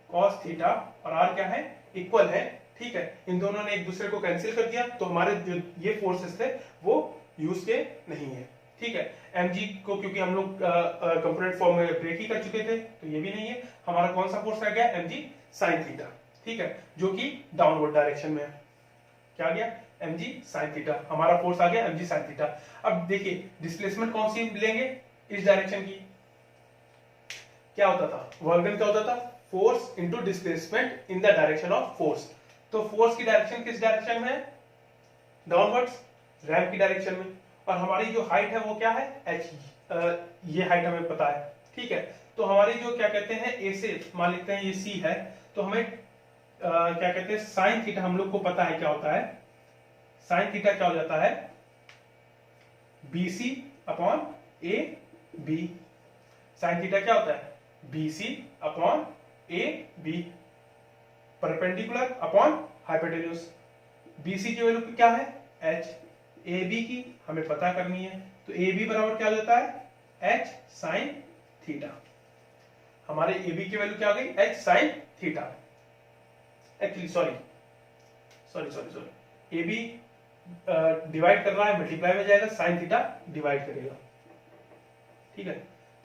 [SPEAKER 1] cos थीटा और r क्या है, इक्वल है। ठीक है, इन दोनों ने एक दूसरे को कैंसिल कर दिया तो हमारे जो ये फोर्सेस थे वो यूज के नहीं है। ठीक है, mg को क्योंकि हम लोग कंपोनेंट फॉर्म में ब्रेक ही कर चुके थे तो ये भी नहीं है। हमारा कौन सा फोर्स रह गया, mg sin थीटा। ठीक है, जो कि डाउनवर्ड डायरेक्शन में है। क्या आ गया, mg sin थीटा, हमारा फोर्स आ गया mg sin थीटा। अब देखिए डिस्प्लेसमेंट कौन सी लेंगे, इस डायरेक्शन की। क्या होता था, वर्क डन क्या होता था, force into displacement in the direction of force. तो फोर्स की डायरेक्शन किस डायरेक्शन में है, डाउनवर्ड्स, रैम की डायरेक्शन में। और हमारी जो हाइट है वो क्या है, h। ये हाइट हमें पता है। ठीक है, तो हमारी जो क्या कहते हैं ए से मान लेते हैं ये c है, तो हमें क्या कहते हैं साइन थीटा हम लोग को पता है क्या होता है, साइन थीटा क्या हो जाता है, BC upon AB। Sine theta क्या होता है, BC upon AB, perpendicular upon hypotenuse. BC की वैल्यू क्या है, h, AB की हमें पता करनी है, तो AB बराबर क्या हो जाता है, h sin थीटा। हमारे AB की वैल्यू क्या आ गई, h sin theta. Actually sorry AB divide कर रहा है, मल्टीप्लाई में जाएगा, sin थीटा डिवाइड करेगा। ठीक है,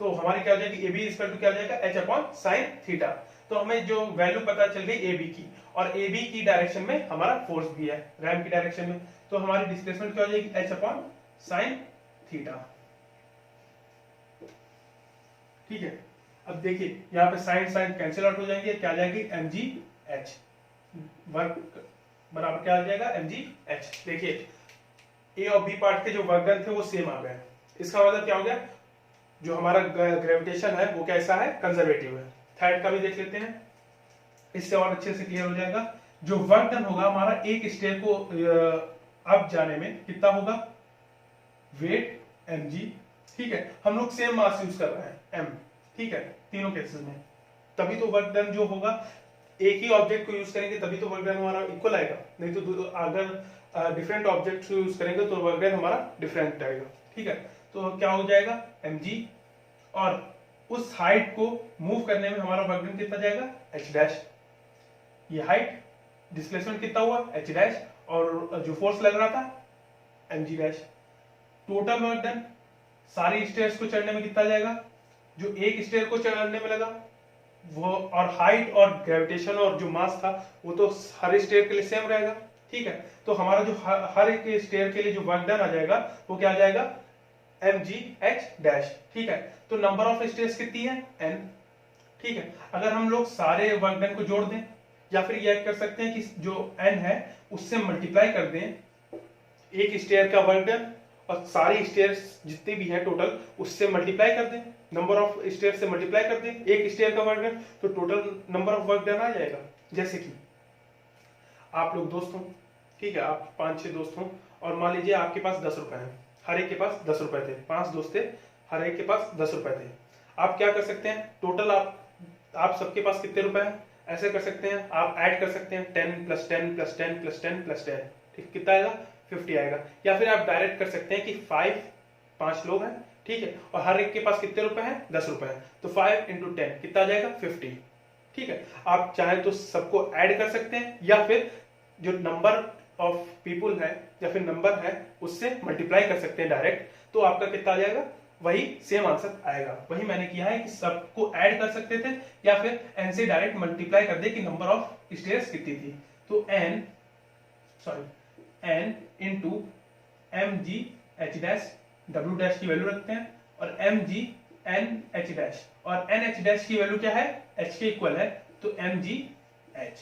[SPEAKER 1] तो हमारी क्या हो जाएगी, AB इक्वल टू क्या हो जाएगा, h अपॉन sin थीटा। तो हमें जो वैल्यू पता चल गई AB की, और AB की डायरेक्शन में हमारा फोर्स भी है, रैम की डायरेक्शन में, तो हमारी डिस्प्लेसमेंट क्या हो जाएगी, h अपॉन sin थीटा। ठीक है, अब देखिए यहाँ पे साइन कैंसिल आउट हो जाएंगे, क्या आ जाएगी, mgh। वर्क बराबर क्या आ जाएगा, mgh। देखिए A और B पार्ट के जो वर्क डन थे वो सेम आ गए। इसका मतलब क्या हो गया, जो हमारा ग्रेविटेशन है वो कैसा है, कंजर्वेटिव है। थर्ड का भी देख लेते हैं, इससे और अच्छे से क्लियर हो जाएगा। जो वर्क डन होगा हमारा एक स्टेयर को अप जाने में कितना होगा, वेट mg। ठीक है, हम लोग सेम मास यूज कर रहे हैं m। ठीक है, तीनों केसेस में, तभी तो वर्क डन जो होगा, एक ही ऑब्जेक्ट को यूज करेंगे तभी तो वर्क डन हमारा इक्वल आएगा, नहीं तो अगर डिफरेंट ऑब्जेक्ट यूज करेंगे तो वर्क डन हमारा डिफरेंट आएगा। ठीक है, तो क्या हो जाएगा, mg, और उस हाइट को मूव करने में हमारा वर्क डन कितना जाएगा, h डैश। ये हाइट, डिस्प्लेसमेंट कितना हुआ, h डैश, और जो फोर्स लग रहा था mg dash. Total work done सारी स्टेयर्स को चढ़ने में कितना जाएगा, जो एक स्टेयर को चढ़ने में लगा वो, और हाइट और ग्रेविटेशन और जो मास था वो तो हर स्टेयर के लिए सेम रहेगा। ठीक है, तो हमारा जो हर एक स्टेयर के लिए जो वर्क डन आ जाएगा वो क्या आ जाएगा, mgh डैश। ठीक है, तो नंबर ऑफ स्टेयर्स कितनी है, n। ठीक है, अगर हम लोग सारे वर्क डन को जोड़ दें, या फिर यह कर सकते हैं कि जो n है उससे मल्टीप्लाई कर दें एक स्टेयर का वर्क डन, और सारी स्टेयर्स जितने भी हैं टोटल उससे मल्टीप्लाई कर दें, नंबर ऑफ स्टेयर से मल्टीप्लाई कर दें एक स्टेयर का वर्क डन, तो total number of work done आ जाएगा। जैसे कि आप लोग दोस्त हो, ठीक है, आप 5-6 दोस्त हो, और मान लीजिए आपके पास 10 रुपए हैं, हर एक के पास 10 रुपए थे, 5 दोस्त थे, हर एक के पास 10 रुपए थे। आप क्या कर सकते हैं, टोटल आप सबके पास कितने रुपए हैं, ऐसे कर सकते हैं, आप ऐड कर सकते हैं 10 + 10 + 10 + 10 + 10, ठीक, कितना आएगा, 50 आएगा। या फिर आप डायरेक्ट कर सकते हैं कि 5 लोग हैं, ठीक है, और हर एक के पास कितने रुपए हैं, 10 रुपए हैं, तो 5 × 10 कितना आ जाएगा, 50। ठीक है, आप चाहे तो सबको ऐड कर सकते हैं, या फिर जो नंबर ऑफ पीपुल है या फिर नंबर है उससे मल्टीप्लाई कर सकते हैं डायरेक्ट, तो आपका कितना आ जाएगा, वही सेम आंसर आएगा। वही मैंने किया है कि सबको ऐड कर सकते थे या फिर n से डायरेक्ट मल्टीप्लाई कर दे कि नंबर ऑफ स्टेयर्स कितनी थी। तो n into M G H dash, W dash की वैल्यू रखते हैं, और M G N H dash, और एन एच डैश की वैल्यू क्या है, एच के इक्वल है, तो एम जी एच।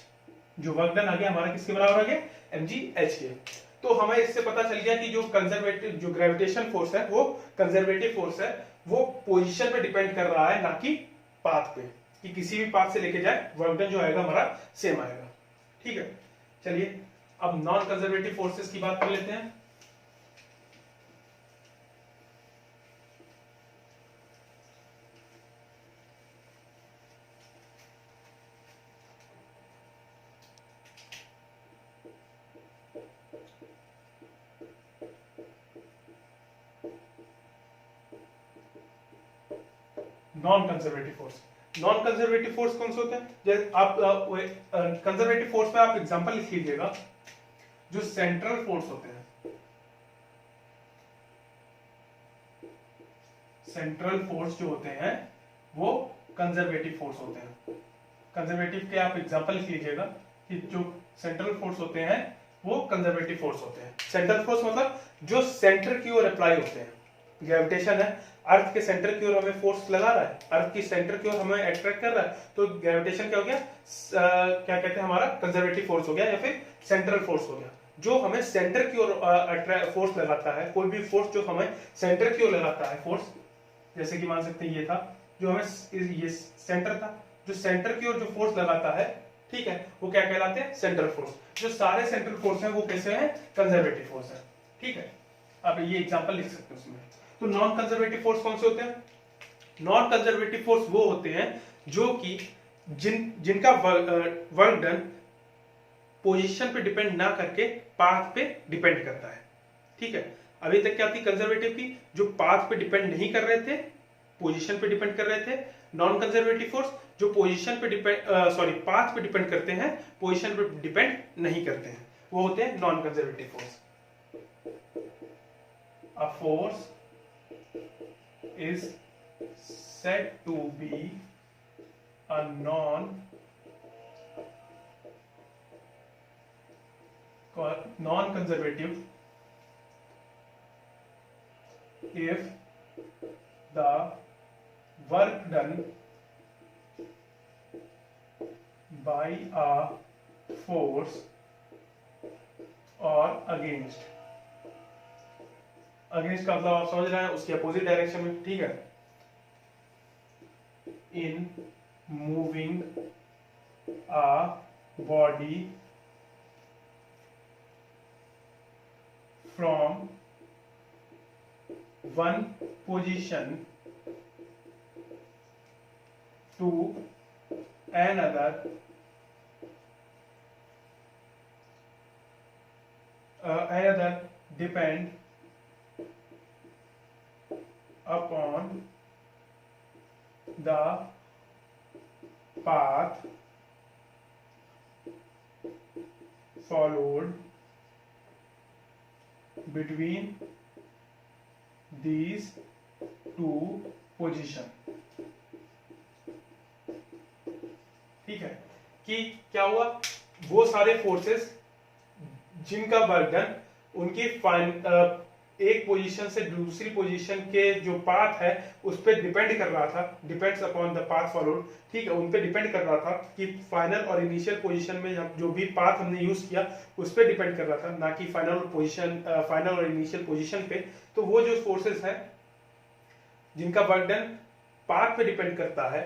[SPEAKER 1] जो वर्क डन आ गया हमारा किसके बराबर आ गया, एम जी एच के। तो हमें इससे पता चल गया कि जो कंजर्वेटिव, जो ग्रेविटेशन फोर्स है वो कंजर्वेटिव फोर्स है, वो पोजीशन पे डिपेंड कर रहा है, ना कि पाथ पे, कि किसी भी पाथ से लेके जाए वर्क डन जो आएगा हमारा सेम आएगा। ठीक है, चलिए अब नॉन कंजर्वेटिव फोर्सेस की बात कर लेते हैं। Non conservative force, non conservative force कौन से होते हैं, जैसे आप कंजर्वेटिव फोर्स में आप एग्जांपल लिख लीजिएगा, जो सेंट्रल फोर्स होते हैं, सेंट्रल फोर्स जो होते हैं वो कंजर्वेटिव फोर्स होते हैं। कंजर्वेटिव के आप एग्जांपल लिख लीजिएगा कि जो सेंट्रल फोर्स होते हैं वो कंजर्वेटिव फोर्स होते हैं। सेंट्रल फोर्स मतलब जो सेंटर की ओर अप्लाई होते हैं। ग्रेविटेशन है, अर्थ के सेंटर की ओर हमें फोर्स लगा रहा है, अर्थ की सेंटर की ओर हमें अट्रैक्ट कर रहा है, तो ग्रेविटेशन क्या हो गया, क्या कहते हैं, हमारा कंजर्वेटिव फोर्स हो गया या फिर सेंट्रल फोर्स हो गया। जो हमें सेंटर की ओर फोर्स लगाता है, कोई भी फोर्स जो हमें सेंटर की ओर लगाता है फोर्स, जैसे कि मान सकते हैं ये था, जो हमें ये सेंटर था, जो सेंटर की ओर जो फोर्स लगाता है, ठीक है, वो क्या कहलाते हैं, सेंट्रल फोर्स। जो सारे सेंट्रल फोर्स हैं वो कैसे हैं, कंजर्वेटिव फोर्स है। ठीक है, अब ये एग्जांपल लिख सकते हैं उसमें। तो नॉन कंजर्वेटिव फोर्स कौन से होते हैं, नॉन कंजर्वेटिव फोर्स वो होते हैं जो कि जिनका वर्क डन पोजीशन पे डिपेंड ना करके पाथ पे डिपेंड करता है। ठीक है, अभी तक क्या थी कंजर्वेटिव की, जो पाथ पे डिपेंड नहीं कर रहे थे, पोजीशन पे डिपेंड कर रहे थे। नॉन कंजर्वेटिव फोर्स जो पोजीशन पे डिपेंड, पाथ पे डिपेंड करते हैं, पोजीशन पे डिपेंड नहीं करते हैं, वो होते हैं non conservative force. A force is said to be a non-conservative if the work done by a force or against का मतलब आप समझ रहे हैं, उसके अपोजिट डायरेक्शन में। ठीक है, in moving a body from one position to another depend upon the path followed between these two positions। ठीक है, कि क्या हुआ, वो सारे फोर्सेस जिनका वर्क डन उनकी एक पोजीशन से दूसरी पोजीशन के जो पाथ है उस पर डिपेंड कर रहा था, depends upon the path followed. ठीक है, उन पे डिपेंड कर रहा था कि फाइनल और इनिशियल पोजीशन में जो भी पाथ हमने यूज किया उस पर डिपेंड कर रहा था, ना कि फाइनल और इनिशियल पोजीशन पे। तो वो जो फोर्सेस हैं जिनका वर्क डन पाथ पे डिपेंड करता है,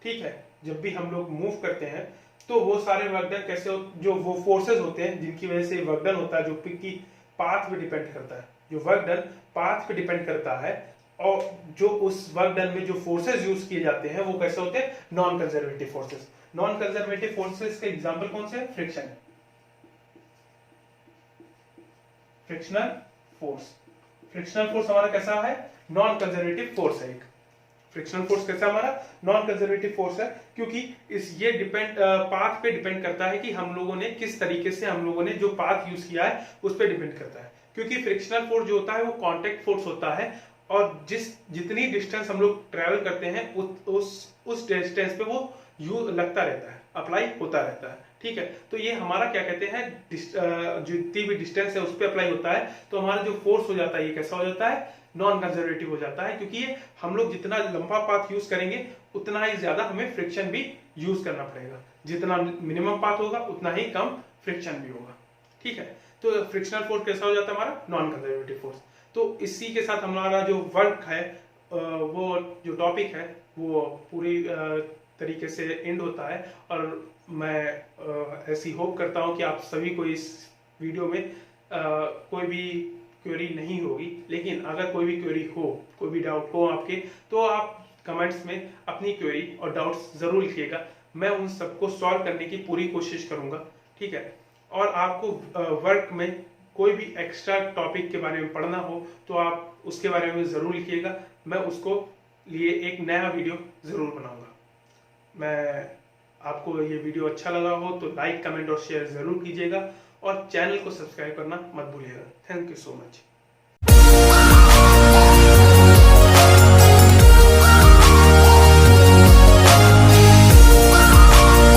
[SPEAKER 1] ठीक है, जब भी हम लोग मूव करते हैं तो वो सारे वर्क डन कैसे जो वो फोर्सेस होते हैं जिनकी वजह से वर्क डन होता है, जो कि पाथ पे डिपेंड करता है, जो वर्क डन पाथ पे डिपेंड करता है, और जो उस वर्क डन में जो फोर्सेस यूज किए जाते हैं वो कैसे होते हैं, non conservative forces. Non conservative forces के एग्जांपल कौन से हैं, friction, frictional force. Frictional force हमारा कैसा है, नॉन कंजर्वेटिव फोर्स है। एक फ्रिक्शनल फोर्स कैसा हमारा नॉन कंजर्वेटिव फोर्स है, क्योंकि ये डिपेंड पाथ पे डिपेंड करता है कि हम लोगों ने किस तरीके से, हम लोगों ने जो पाथ यूज किया है उस पे डिपेंड करता है। क्योंकि फ्रिक्शनल फोर्स जो होता है वो कांटेक्ट फोर्स होता है, और जितनी डिस्टेंस हम लोग ट्रेवल करते हैं उस डिस्टेंस पे वो लगता रहता है, अप्लाई होता रहता है। ठीक है, तो ये हमारा क्या कहते हैं, जितनी भी डिस्टेंस है उस पर अप्लाई होता है। तो हमारा जो फोर्स हो जाता है ये कैसा हो जाता है, नॉन कंजर्वेटिव हो जाता है, क्योंकि ये हम लोग जितना लंबा पाथ यूज करेंगे उतना ही ज्यादा हमें फ्रिक्शन भी यूज करना पड़ेगा। जितना मिनिमम पाथ होगा उतना ही कम फ्रिक्शन भी होगा। ठीक है, तो फ्रिक्शनल फोर्स कैसा हो जाता है हमारा, नॉन कंजर्वेटिव फोर्स। तो इसी के साथ हमारा जो वर्क है, वो जो टॉपिक है वो पूरी तरीके से एंड होता है। और मैं ऐसी होप करता हूं कि आप सभी को इस वीडियो में कोई भी क्वेरी नहीं होगी, लेकिन अगर कोई भी क्वेरी हो, कोई भी डाउट हो आपके, तो आप कमेंट्स में अपनी क्वेरी और डाउट्स जरूर लिखिएगा। मैं उन सबको सॉल्व करने की पूरी कोशिश करूंगा। ठीक है, और आपको वर्क में कोई भी एक्स्ट्रा टॉपिक के बारे में पढ़ना हो तो आप उसके बारे में जरूर लिखिएगा। मैं उसको लिए एक नया वीडियो जरूर बनाऊंगा। मैं आपको ये वीडियो अच्छा लगा हो तो लाइक, कमेंट और शेयर जरूर कीजिएगा, और चैनल को सब्सक्राइब करना मत भूलिएगा। Thank you so much.